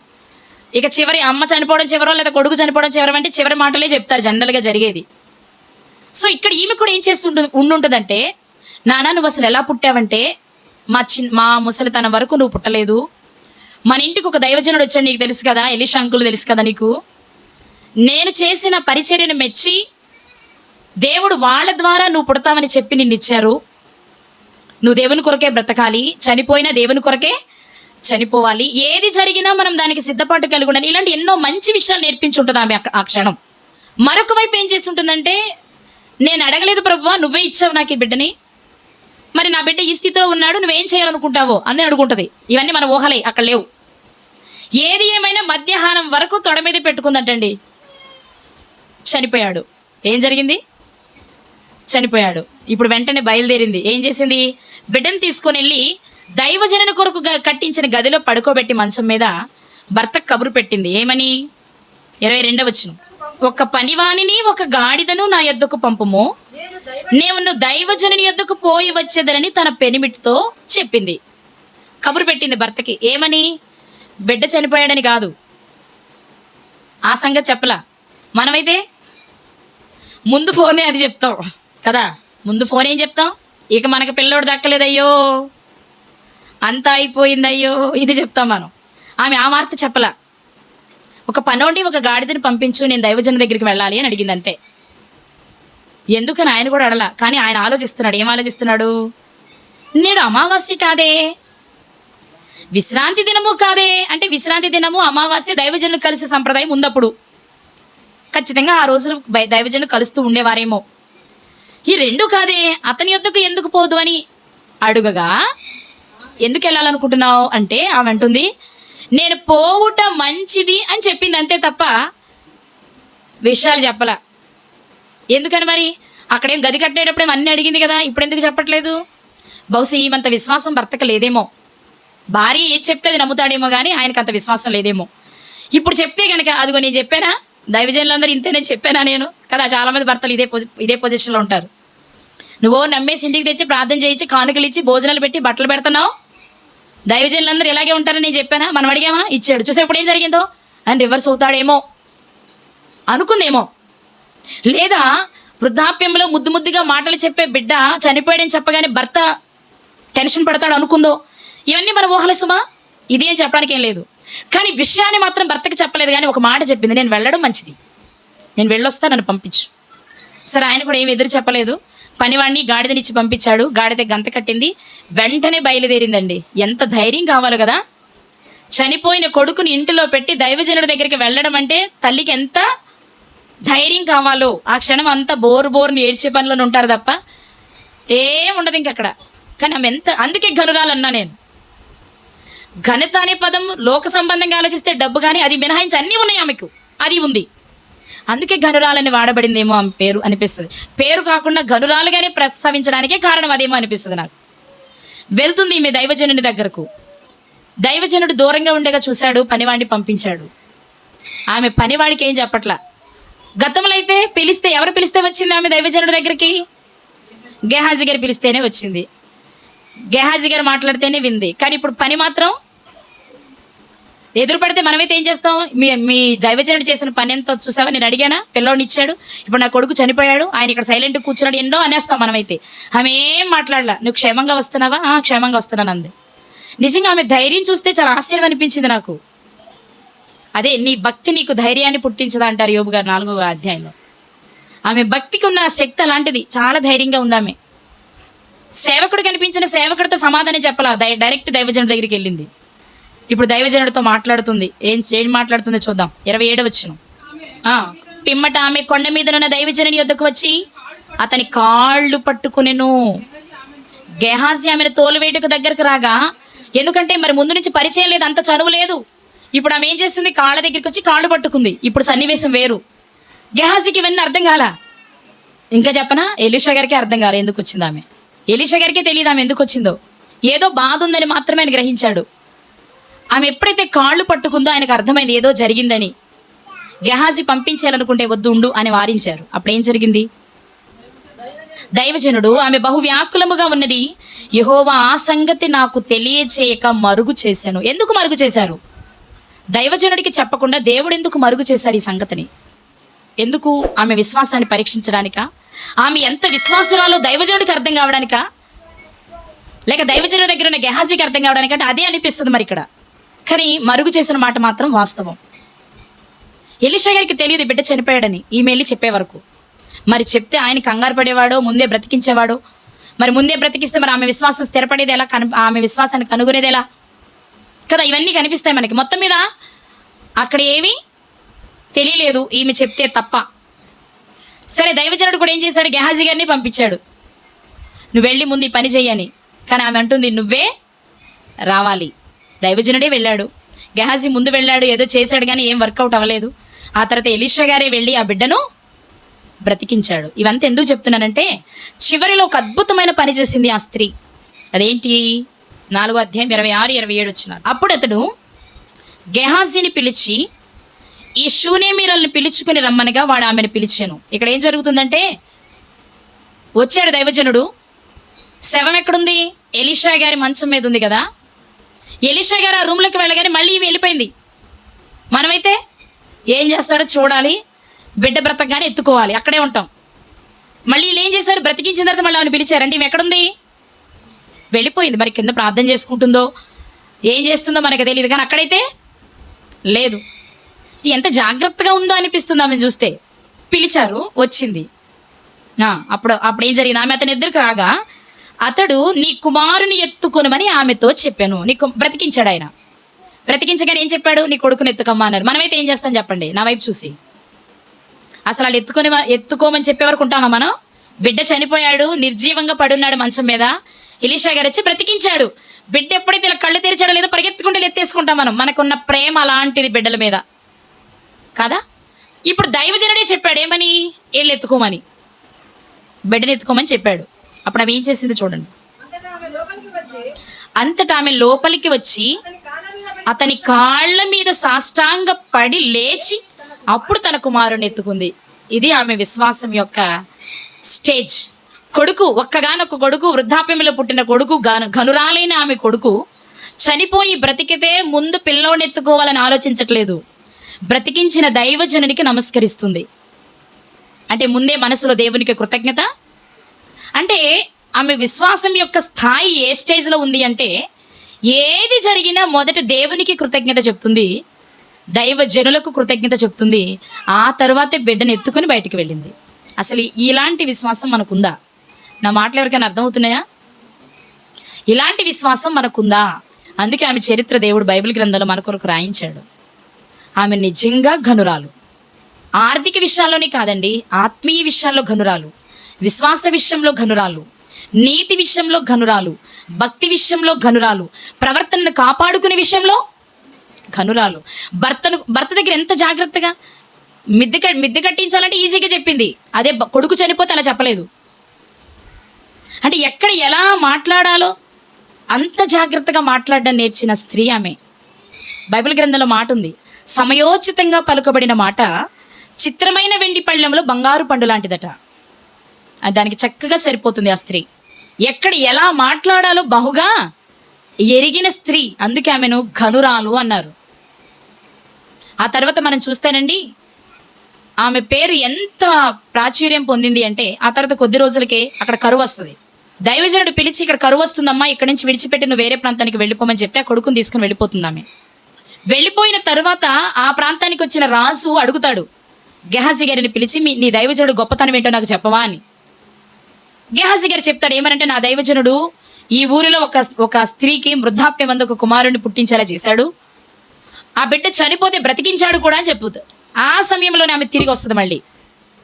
ఇక చివరి అమ్మ చనిపోవడం చివరో, లేదా కొడుకు చనిపోవడం చివరి అంటే చివరి మాటలే చెప్తారు జనరల్గా జరిగేది. సో ఇక్కడ ఈమె కూడా ఏం ఉండుంటుందంటే, నాన్న నువ్వు అసలు ఎలా పుట్టావంటే, మా ముసలితనం వరకు నువ్వు పుట్టలేదు, మన ఇంటికి ఒక దైవజనుడు వచ్చాడు, నీకు తెలుసు కదా, ఎలీషా అంకుల్ తెలుసు కదా నీకు, నేను చేసిన పరిచర్యను మెచ్చి దేవుడు వాళ్ళ ద్వారా నువ్వు పుడతామని చెప్పి నిన్ను ఇచ్చారు. నువ్వు దేవుని కొరకే బ్రతకాలి, చనిపోయినా దేవుని కొరకే చనిపోవాలి, ఏది జరిగినా మనం దానికి సిద్ధపాటు కలిగి ఉండాలి. ఇలాంటి ఎన్నో మంచి విషయాలు నేర్పించుంటుంది ఆమె ఆ క్షణం. మరొక వైపు ఏం చేసి ఉంటుందంటే, నేను అడగలేదు ప్రభువా, నువ్వే ఇచ్చావు నాకు ఈ బిడ్డని, మరి నా బిడ్డ ఈ స్థితిలో ఉన్నాడు, నువ్వేం చేయాలనుకుంటావో అని అడుగుంటుంది. ఇవన్నీ మన ఊహలే, అక్కడ లేవు. ఏది ఏమైనా మధ్యాహ్నం వరకు తొడ మీద పెట్టుకుందంటండి, చనిపోయాడు. ఏం జరిగింది? చనిపోయాడు. ఇప్పుడు వెంటనే బయలుదేరింది. ఏం చేసింది? బిడ్డను తీసుకొని వెళ్ళి దైవజనుని కొరకు కట్టించిన గదిలో పడుకోబెట్టి మంచం మీద భర్తకు కబురు పెట్టింది. ఏమని? 22వ వచనం. ఒక పనివానిని ఒక గాడిదను నా యొద్దకు పంపుము, నేను దైవజనుని యొద్దకు పోయి వచ్చేదనని తన పెనిమిటితో చెప్పింది. కబురు పెట్టింది భర్తకి. ఏమని? బిడ్డ చనిపోయాడని కాదు, ఆ సంగతి చెప్పలా. మనమైతే ముందు ఫోనే అది చెప్తాం కదా, ముందు ఫోన్ ఏం చెప్తాం? ఇక మనకు పిల్లోడు దక్కలేదయ్యో, అంతా అయిపోయిందయ్యో, ఇది చెప్తాం మనం. ఆమె ఆ వార్త చెప్పలా. ఒక పనోడిని ఒక గాడిదని పంపించు, నేను దైవజన దగ్గరికి వెళ్ళాలి అని అడిగింది అంతే. ఎందుకని ఆయన కూడా అడలా, కానీ ఆయన ఆలోచిస్తున్నాడు. ఏం ఆలోచిస్తున్నాడు? నేడు అమావాస్య కాదే, విశ్రాంతి దినము కాదే. అంటే విశ్రాంతి దినము, అమావాస్య, దైవజనులు కలిసే సంప్రదాయం ఉందప్పుడు. ఖచ్చితంగా ఆ రోజులు దైవజనులు కలుస్తూ ఉండేవారేమో. ఈ రెండు కాదే, అతని యొద్దకు ఎందుకు పోదు అని అడుగగా, ఎందుకు వెళ్ళాలనుకుంటున్నావు అంటే ఆమె అంటుంది, నేను పోవుట మంచిది అని చెప్పింది అంతే తప్ప విషయాలు చెప్పలా. ఎందుకని మరి? అక్కడేం గది కట్టేటప్పుడు అన్నీ అడిగింది కదా, ఇప్పుడు ఎందుకు చెప్పట్లేదు? బహుశా ఈమంత విశ్వాసం భర్తకు లేదేమో. భార్య ఏది చెప్తే అది నమ్ముతాడేమో కానీ ఆయనకు అంత విశ్వాసం లేదేమో. ఇప్పుడు చెప్తే కనుక అదిగో నేను చెప్పానా, దైవజనులందరూ ఇంతే నేను చెప్పానా నేను కదా. చాలామంది భర్తలు ఇదే పొజిషన్లో ఉంటారు. నువ్వో నమ్మేసి ఇంటికి తెచ్చి ప్రార్థన చేయించి కానుకలు ఇచ్చి భోజనాలు పెట్టి బట్టలు పెడుతున్నావు, దైవజనులందరూ ఇలాగే ఉంటారని నేను చెప్పానా? మనం అడిగామా? ఇచ్చాడు. చూసేప్పుడు ఏం జరిగిందో అని రివర్స్ అవుతాడేమో అనుకుందేమో. లేదా వృద్ధాప్యంలో ముద్దుగా మాటలు చెప్పే బిడ్డ చనిపోయాడని చెప్పగానే భర్త టెన్షన్ పడతాడు అనుకుందో. ఇవన్నీ మన ఊహలసుమా, ఇది ఏం చెప్పడానికి ఏం లేదు. కానీ విషయాన్ని మాత్రం భర్తకి చెప్పలేదు. కానీ ఒక మాట చెప్పింది, నేను వెళ్ళడం మంచిది, నేను వెళ్ళొస్తా, నన్ను పంపించు. సరే, ఆయన కూడా ఏమి ఎదురు చెప్పలేదు. పనివాడిని గాడిదనిచ్చి పంపించాడు. గాడిద గంత కట్టింది, వెంటనే బయలుదేరిందండి. ఎంత ధైర్యం కావాలి కదా. చనిపోయిన కొడుకుని ఇంటిలో పెట్టి దైవజనుడి దగ్గరికి వెళ్ళడం అంటే తల్లికి ఎంత ధైర్యం కావాలో. ఆ క్షణం అంతా బోరుని ఏడ్చే పనిలోనే ఉంటారు తప్ప ఏం ఉండదు ఇంకక్కడ. కానీ ఆమె ఎంత, అందుకే ఘనురాలన్నా నేను. ఘనత అనే పదం లోక సంబంధంగా ఆలోచిస్తే డబ్బు కానీ అది మినహాయించి అన్నీ ఉన్నాయి ఆమెకు, అది ఉంది. అందుకే ఘనురాలని వాడబడిందేమో ఆమె పేరు అనిపిస్తుంది. పేరు కాకుండా ఘనురాలుగానే ప్రస్తావించడానికే కారణం అదేమో అనిపిస్తుంది నాకు. వెళ్తుంది ఈమె దైవజనుడి దగ్గరకు. దైవజనుడు దూరంగా ఉండగా చూశాడు, పనివాడిని పంపించాడు. ఆమె పనివాడికి ఏం చెప్పట్లా. గతంలో అయితే పిలిస్తే, ఎవరు పిలిస్తే వచ్చింది ఆమె దైవజనుడి దగ్గరికి? గేహాజీ గారు పిలిస్తేనే వచ్చింది, గేహాజీ గారు మాట్లాడితేనే వింది. కానీ ఇప్పుడు పని మాత్రం ఎదురు పడితే మనమైతే ఏం చేస్తాం? మీ దైవజనుడు చేసిన పని ఎంతో చూసావా, నేను అడిగానా, పిల్లోడిని ఇచ్చాడు, ఇప్పుడు నా కొడుకు చనిపోయాడు, ఆయన ఇక్కడ సైలెంట్ కూర్చున్నాడు, ఎన్నో అనేస్తాం మనమైతే. ఆమె ఏం మాట్లాడలా. నువ్వు క్షేమంగా వస్తున్నావా? క్షేమంగా వస్తున్నాను అంది. నిజంగా ఆమె ధైర్యం చూస్తే చాలా ఆశ్చర్యం అనిపించింది నాకు. అదే, నీ భక్తి నీకు ధైర్యాన్ని పుట్టించదా అంటారు యోబు గారు 4వ అధ్యాయంలో. ఆమె భక్తికి ఉన్న శక్తి అలాంటిది, చాలా ధైర్యంగా ఉంది ఆమె. సేవకుడు కనిపించిన సేవకుడితో సమాధానం చెప్పలా, డైరెక్ట్ దైవజనుడి దగ్గరికి వెళ్ళింది. ఇప్పుడు దైవజనుడితో మాట్లాడుతుంది. ఏం మాట్లాడుతుందో చూద్దాం. 27వ వచనం. పిమ్మట ఆమె కొండ మీదనున్న దైవజనుని యొద్దకు వచ్చి అతని కాళ్ళు పట్టుకునెను. గేహాజీ ఆమెను తోలువేటుకు దగ్గరకు రాగా, ఎందుకంటే మరి ముందు నుంచి పరిచయం లేదు, అంత చదువు లేదు. ఇప్పుడు ఆమె ఏం చేస్తుంది? కాళ్ళ దగ్గరికి వచ్చి కాళ్ళు పట్టుకుంది. ఇప్పుడు సన్నివేశం వేరు. గేహాజీకి ఇవన్నీ అర్థం కాల. ఇంకా చెప్పనా, ఎలీషా గారికి అర్థం కాలే ఎందుకు వచ్చింది ఆమె. ఎలీషా గారికి తెలియదు ఆమె ఎందుకు వచ్చిందో. ఏదో బాధ ఉందని మాత్రమే ఆయన గ్రహించాడు. ఆమె ఎప్పుడైతే కాళ్ళు పట్టుకుందో ఆయనకు అర్థమైంది ఏదో జరిగిందని. గేహాజీ పంపించాలనుకుంటే వద్దు, ఉండు అని వారించారు. అప్పుడేం జరిగింది? దైవజనుడు, ఆమె బహువ్యాకులముగా ఉన్నది, యెహోవా ఆ సంగతి నాకు తెలియచేయక మరుగు చేశాను. ఎందుకు మరుగు చేశారు? దైవజనుడికి చెప్పకుండా దేవుడు ఎందుకు మరుగు చేశారు ఈ సంగతిని? ఎందుకు? ఆమె విశ్వాసాన్ని పరీక్షించడానికా? ఆమె ఎంత విశ్వాసురాలో దైవజనుడికి అర్థం కావడానికా? లేక దైవజనుడి దగ్గర ఉన్న గేహాజీకి అర్థం కావడానికంటే అదే అనిపిస్తుంది మరి ఇక్కడ. కానీ మరుగు చేసిన మాట మాత్రం వాస్తవం. ఎలీషా గారికి తెలియదు బిడ్డ చనిపోయాడని, ఈమె వెళ్ళి చెప్పే వరకు. మరి చెప్తే ఆయన కంగారు పడేవాడో, ముందే బ్రతికించేవాడో. మరి ముందే బ్రతికిస్తే మరి ఆమె విశ్వాసం స్థిరపడేది ఎలా, ఆమె విశ్వాసాన్ని కనుగొనేది ఎలా కదా. ఇవన్నీ కనిపిస్తాయి మనకి. మొత్తం మీద అక్కడ ఏమీ తెలియలేదు ఈమె చెప్తే తప్ప. సరే, దైవజనుడు కూడా ఏం చేశాడు? గేహాజీ గారిని పంపించాడు, నువ్వు వెళ్ళి ముందు ఈ పని చెయ్యని. కానీ ఆమె అంటుంది, నువ్వే రావాలి. దైవజనుడే వెళ్ళాడు, గేహాజీ ముందు వెళ్ళాడు, ఏదో చేశాడు కానీ ఏం వర్కౌట్ అవ్వలేదు. ఆ తర్వాత ఎలీషా గారే వెళ్ళి ఆ బిడ్డను బ్రతికించాడు. ఇవంతా ఎందుకు చెప్తున్నానంటే, చివరిలో ఒక అద్భుతమైన పని చేసింది ఆ స్త్రీ. అదేంటి? 4వ అధ్యాయం 26, 27 వచ్చినారు. అప్పుడు అతడు గేహాజీని పిలిచి ఈ షూనేమీయులను పిలుచుకుని రమ్మనగా వాడు ఆమెను పిలిచాను. ఇక్కడ ఏం జరుగుతుందంటే, వచ్చాడు దైవజనుడు, శవం ఎక్కడుంది? ఎలీషా గారి మంచం మీద ఉంది కదా. ఎలీషా గారు ఆ రూమ్లోకి వెళ్ళగానే మళ్ళీ వెళ్ళిపోయింది. మనమైతే ఏం చేస్తాడో చూడాలి, బిడ్డ బ్రతకగానే ఎత్తుకోవాలి, అక్కడే ఉంటాం. మళ్ళీ వీళ్ళు ఏం చేశారు? బ్రతికించిన తర్వాత మళ్ళీ ఆమెను పిలిచారండి, ఈమె ఎక్కడుంది? వెళ్ళిపోయింది. మరి కింద ప్రార్థన చేసుకుంటుందో ఏం చేస్తుందో మనకు తెలియదు, కానీ అక్కడైతే లేదు. ఎంత జాగ్రత్తగా ఉందో అనిపిస్తుంది ఆమెను చూస్తే. పిలిచారు, వచ్చింది. అప్పుడు ఏం జరిగింది? ఆమె అతని ఎదురుకు రాగా అతడు, నీ కుమారుని ఎత్తుకొనమని ఆమెతో చెప్పాను. నీకు బ్రతికించాడు ఆయన. బ్రతికించగానే ఏం చెప్పాడు? నీ కొడుకుని ఎత్తుకమ్మా అన్నారు. మనమైతే ఏం చేస్తాం చెప్పండి, నా వైపు చూసి. అసలు వాళ్ళు ఎత్తుకోమని చెప్పే వరకు ఉంటామా మనం? బిడ్డ చనిపోయాడు, నిర్జీవంగా పడున్నాడు మంచం మీద. ఎలీషా గారు వచ్చి బ్రతికించాడు. బిడ్డ ఎప్పుడైతే ఇలా కళ్ళు తెరిచాడో లేదో పరిగెత్తుకుంటే ఎత్తేసుకుంటాం మనం. మనకున్న ప్రేమ అలాంటిది బిడ్డల మీద కదా. ఇప్పుడు దైవజనుడే చెప్పాడు ఏమని? వీళ్ళు ఎత్తుకోమని. బిడ్డను ఎత్తుకోమని చెప్పాడు. అప్పుడు ఆమె ఏం చేసింది చూడండి. అంతటా ఆమె లోపలికి వచ్చి అతని కాళ్ళ మీద సాష్టాంగ పడి లేచి అప్పుడు తన కుమారుని ఎత్తుకుంది. ఇది ఆమె విశ్వాసం యొక్క స్టేజ్. కొడుకు, ఒక్కగానొక్క కొడుకు, వృద్ధాప్యంలో పుట్టిన కొడుకు, ఘనురాలైన ఆమె కొడుకు చనిపోయి బ్రతికితే ముందు పిల్లోని ఎత్తుకోవాలని ఆలోచించట్లేదు. బ్రతికించిన దైవజనునికి నమస్కరిస్తుంది. అంటే ముందే మనసులో దేవునికి కృతజ్ఞత. అంటే ఆమె విశ్వాసం యొక్క స్థాయి ఏ స్టేజ్లో ఉంది అంటే, ఏది జరిగినా మొదట దేవునికి కృతజ్ఞత చెప్తుంది, దైవజనులకు కృతజ్ఞత చెప్తుంది, ఆ తర్వాతే బిడ్డను ఎత్తుకొని బయటికి వెళ్ళింది. అసలు ఇలాంటి విశ్వాసం మనకుందా? నా మాటలు ఎవరికైనా అర్థమవుతున్నాయా? ఇలాంటి విశ్వాసం మనకుందా? అందుకే ఆమె చరిత్ర దేవుడు బైబిల్ గ్రంథంలో మన కొరకు రాయించాడు. ఆమె నిజంగా ఘనురాలు. ఆర్థిక విషయాల్లోనే కాదండి, ఆత్మీయ విషయాల్లో ఘనురాలు, విశ్వాస విషయంలో ఘనురాలు, నీతి విషయంలో ఘనురాలు, భక్తి విషయంలో ఘనురాలు, ప్రవర్తనను కాపాడుకునే విషయంలో ఘనురాలు. భర్త దగ్గర ఎంత జాగ్రత్తగా మిద్దె కట్టించాలంటే ఈజీగా చెప్పింది. అదే కొడుకు చనిపోతే అలా చెప్పలేదు. అంటే ఎక్కడ ఎలా మాట్లాడాలో అంత జాగ్రత్తగా మాట్లాడడం నేర్చిన స్త్రీ ఆమె. బైబిల్ గ్రంథంలో మాట ఉంది, సమయోచితంగా పలుకబడిన మాట చిత్రమైన వెండి పళ్ళెంలో బంగారు పండు లాంటిదట. దానికి చక్కగా సరిపోతుంది ఆ స్త్రీ. ఎక్కడ ఎలా మాట్లాడాలో బహుగా ఎరిగిన స్త్రీ. అందుకే ఆమెను ఘనురాలు అన్నారు. ఆ తర్వాత మనం చూస్తేనండి, ఆమె పేరు ఎంత ప్రాచుర్యం పొందింది అంటే, ఆ తర్వాత కొద్ది రోజులకే అక్కడ కరువు వస్తుంది. దైవజనుడు పిలిచి, ఇక్కడ కరువు వస్తుందమ్మా, ఇక్కడ నుంచి విడిచిపెట్టి నువ్వు వేరే ప్రాంతానికి వెళ్ళిపోమని చెప్తే ఆ కొడుకుని తీసుకుని వెళ్ళిపోతుంది ఆమె. వెళ్ళిపోయిన తర్వాత ఆ ప్రాంతానికి వచ్చిన రాజు అడుగుతాడు గెహాజీ గారిని పిలిచి, నీ దైవజనుడు గొప్పతనం ఏంటో నాకు చెప్పవా అని. గెహాజీ గారు చెప్తాడు ఏమనంటే, నా దైవజనుడు ఈ ఊరిలో ఒక స్త్రీకి వృద్ధాప్యం మందు ఒక కుమారుడిని పుట్టించేలా చేశాడు, ఆ బిడ్డ చనిపోతే బ్రతికించాడు కూడా అని చెప్పుతాడు. ఆ సమయంలోనే ఆమె తిరిగి వస్తుంది. మళ్ళీ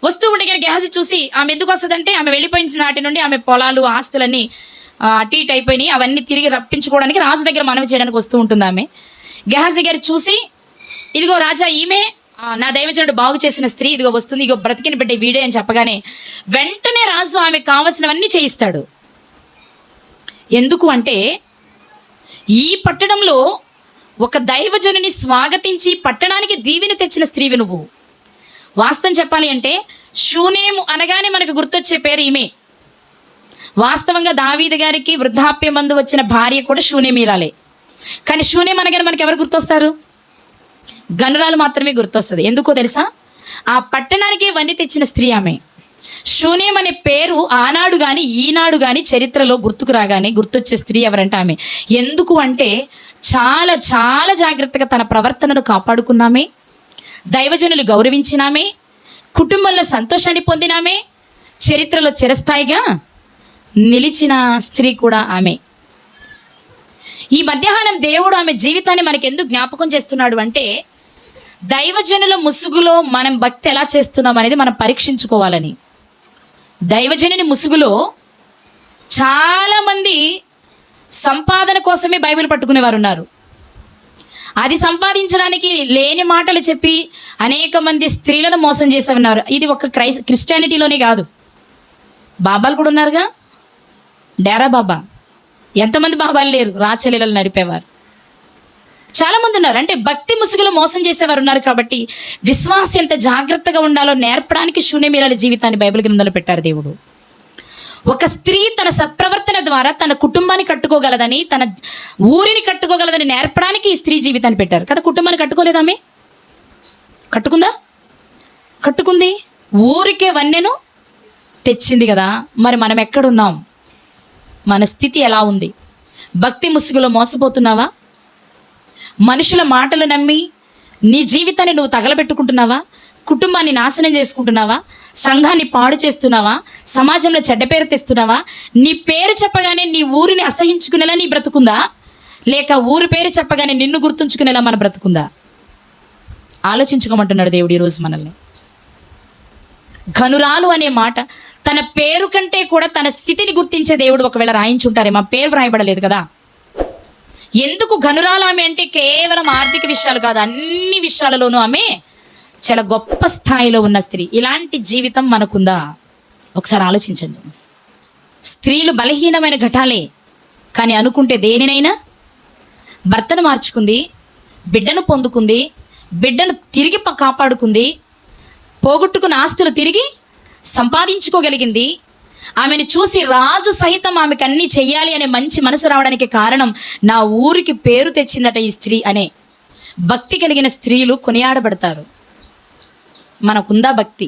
వస్తూ ఉండగానే గెహాజీ చూసి, ఆమె ఎందుకు వస్తుందంటే, ఆమె వెళ్ళిపోయిన నాటి నుండి ఆమె పొలాలు ఆస్తులన్నీ అటు ఇటు అయిపోయినాయి, అవన్నీ తిరిగి రప్పించుకోవడానికి రాజు దగ్గర మనవి చేయడానికి వస్తూ ఉంటుంది ఆమె. గెహాజీ గారు చూసి, ఇదిగో రాజా, ఈమె నా దైవజనుడు బాగు చేసిన స్త్రీ, ఇదిగో వస్తుంది, ఇదిగో బ్రతికిన బిడ్డ వీడే అని చెప్పగానే వెంటనే రాజు ఆమెకు కావలసినవన్నీ చేయిస్తాడు. ఎందుకు అంటే, ఈ పట్టణంలో ఒక దైవజనుని స్వాగతించి పట్టణానికి దీవెన తెచ్చిన స్త్రీవి నువ్వు. వాస్తవం చెప్పాలి అంటే, షూనేము అనగానే మనకు గుర్తొచ్చే పేరు ఈమె. వాస్తవంగా దావీదు గారికి వృద్ధాప్య మందు వచ్చిన భార్య కూడా షూనేమీరాలే. కానీ షూనేం అనగానే మనకి ఎవరు గుర్తొస్తారు? గనురాలు మాత్రమే గుర్తొస్తుంది. ఎందుకో తెలుసా? ఆ పట్టణానికి వన్నీ తెచ్చిన స్త్రీ ఆమె. షూనేం అనే పేరు ఆనాడు కానీ ఈనాడు కానీ చరిత్రలో గుర్తుకు రాగానే గుర్తొచ్చే స్త్రీ ఎవరంటే ఆమె. ఎందుకు అంటే, చాలా చాలా జాగ్రత్తగా తన ప్రవర్తనను కాపాడుకున్నామే, దైవజనులు గౌరవించినామే, కుటుంబంలో సంతోషాన్ని పొందినామే, చరిత్రలో చిరస్థాయిగా నిలిచిన స్త్రీ కూడా ఆమె. ఈ మధ్యాహ్నం దేవుడు ఆమె జీవితాన్ని మనకి ఎందుకు జ్ఞాపకం చేస్తున్నాడు అంటే, దైవజనుల ముసుగులో మనం భక్తి ఎలా చేస్తున్నాం అనేది మనం పరీక్షించుకోవాలని. దైవజనుని ముసుగులో చాలామంది సంపాదన కోసమే బైబిల్ పట్టుకునేవారు ఉన్నారు. అది సంపాదించడానికి లేని మాటలు చెప్పి అనేక మంది స్త్రీలను మోసం చేసే ఉన్నారు. ఇది ఒక క్రిస్టియానిటీలోనే కాదు, బాబాలు కూడా ఉన్నారుగా. డేరా బాబా, ఎంతమంది బాబాలు లేరు? రాచలీలలు నడిపేవారు చాలామంది ఉన్నారు. అంటే భక్తి ముసుగులో మోసం చేసేవారు ఉన్నారు. కాబట్టి విశ్వాసం ఎంత జాగ్రత్తగా ఉండాలో నేర్పడానికి షూనేమీరాల జీవితాన్ని బైబిల్ గ్రంథంలో పెట్టారు దేవుడు. ఒక స్త్రీ తన సత్ప్రవర్తన ద్వారా తన కుటుంబాన్ని కట్టుకోగలదని, తన ఊరిని కట్టుకోగలదని నేర్పడానికి ఈ స్త్రీ జీవితాన్ని పెట్టారు కదా. కుటుంబాన్ని కట్టుకోలేదామె? కట్టుకుందా? కట్టుకుంది. ఊరికే వన్నెను తెచ్చింది కదా. మరి మనం ఎక్కడున్నాం? మన స్థితి ఎలా ఉంది? భక్తి ముసుగులో మోసపోతున్నావా? మనుషుల మాటలు నమ్మి నీ జీవితాన్ని నువ్వు తగలబెట్టుకుంటున్నావా? కుటుంబాన్ని నాశనం చేసుకుంటున్నావా? సంఘాన్ని పాడు చేస్తున్నావా? సమాజంలో చెడ్డ పేరు తెస్తున్నావా? నీ పేరు చెప్పగానే నీ ఊరిని అసహించుకునేలా నీ బ్రతుకుందా? లేక ఊరి పేరు చెప్పగానే నిన్ను గుర్తుంచుకునేలా మన బ్రతుకుందా? ఆలోచించుకోమంటున్నాడు దేవుడు ఈరోజు మనల్ని. ఘనురాలు అనే మాట తన పేరు కంటే కూడా తన స్థితిని గుర్తించే దేవుడు ఒకవేళ రాయించుంటారేమో. పేరు రాయబడలేదు కదా. ఎందుకు ఘనురాలు ఆమె అంటే, కేవలం ఆర్థిక విషయాలు కాదు, అన్ని విషయాలలోనూ ఆమె చాలా గొప్ప స్థాయిలో ఉన్న స్త్రీ. ఇలాంటి జీవితం మనకుందా? ఒకసారి ఆలోచించండి. స్త్రీలు బలహీనమైన ఘటాలే, కానీ అనుకుంటే దేనినైనా. భర్తను మార్చుకుంది, బిడ్డను పొందుకుంది, బిడ్డను తిరిగి కాపాడుకుంది, పోగొట్టుకున్న ఆస్తులు తిరిగి సంపాదించుకోగలిగింది. ఆమెను చూసి రాజు సహితం ఆమెకు అన్నీ చెయ్యాలి అనే మంచి మనసు రావడానికి కారణం, నా ఊరికి పేరు తెచ్చిందట ఈ స్త్రీ అనే భక్తి కలిగిన స్త్రీలు కొనియాడబడతారు. మనకుందా భక్తి?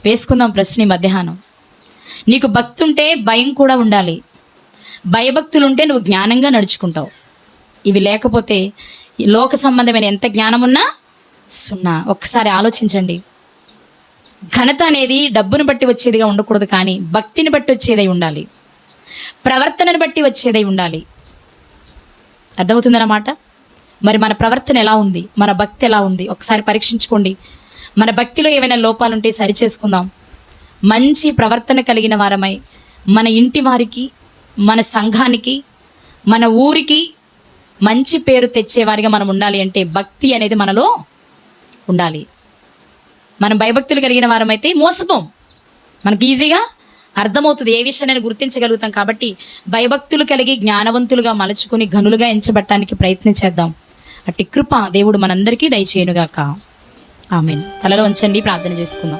వేసుకుందాం ప్రశ్న మధ్యాహ్నం. నీకు భక్తి ఉంటే భయం కూడా ఉండాలి. భయభక్తులుంటే నువ్వు జ్ఞానంగా నడుచుకుంటావు. ఇవి లేకపోతే లోక సంబంధమైన ఎంత జ్ఞానం ఉన్నా సున్నా. ఒక్కసారి ఆలోచించండి. ఘనత అనేది డబ్బును బట్టి వచ్చేదిగా ఉండకూడదు, కానీ భక్తిని బట్టి వచ్చేదై ఉండాలి, ప్రవర్తనను బట్టి వచ్చేదై ఉండాలి. అర్థమవుతుందన్నమాట. మరి మన ప్రవర్తన ఎలా ఉంది, మన భక్తి ఎలా ఉంది? ఒకసారి పరీక్షించుకోండి. మన భక్తిలో ఏవైనా లోపాలుంటే సరిచేసుకుందాం. మంచి ప్రవర్తన కలిగిన వారమై మన ఇంటి వారికి, మన సంఘానికి, మన ఊరికి మంచి పేరు తెచ్చేవారిగా మనం ఉండాలి అంటే భక్తి అనేది మనలో ఉండాలి. మనం భయభక్తులు కలిగిన వారమైతే మోసపోం. మనకి ఈజీగా అర్థమవుతుంది, ఏ విషయాన్ని గుర్తించగలుగుతాం. కాబట్టి భయభక్తులు కలిగి జ్ఞానవంతులుగా మలుచుకుని ఘనులుగా ఎంచబట్టడానికి ప్రయత్నం చేద్దాం. అట్టి కృప దేవుడు మనందరికీ దయచేయునుగాక. ఆమేన్. తలలో ఉంచండి, ప్రార్థన చేసుకుందాం.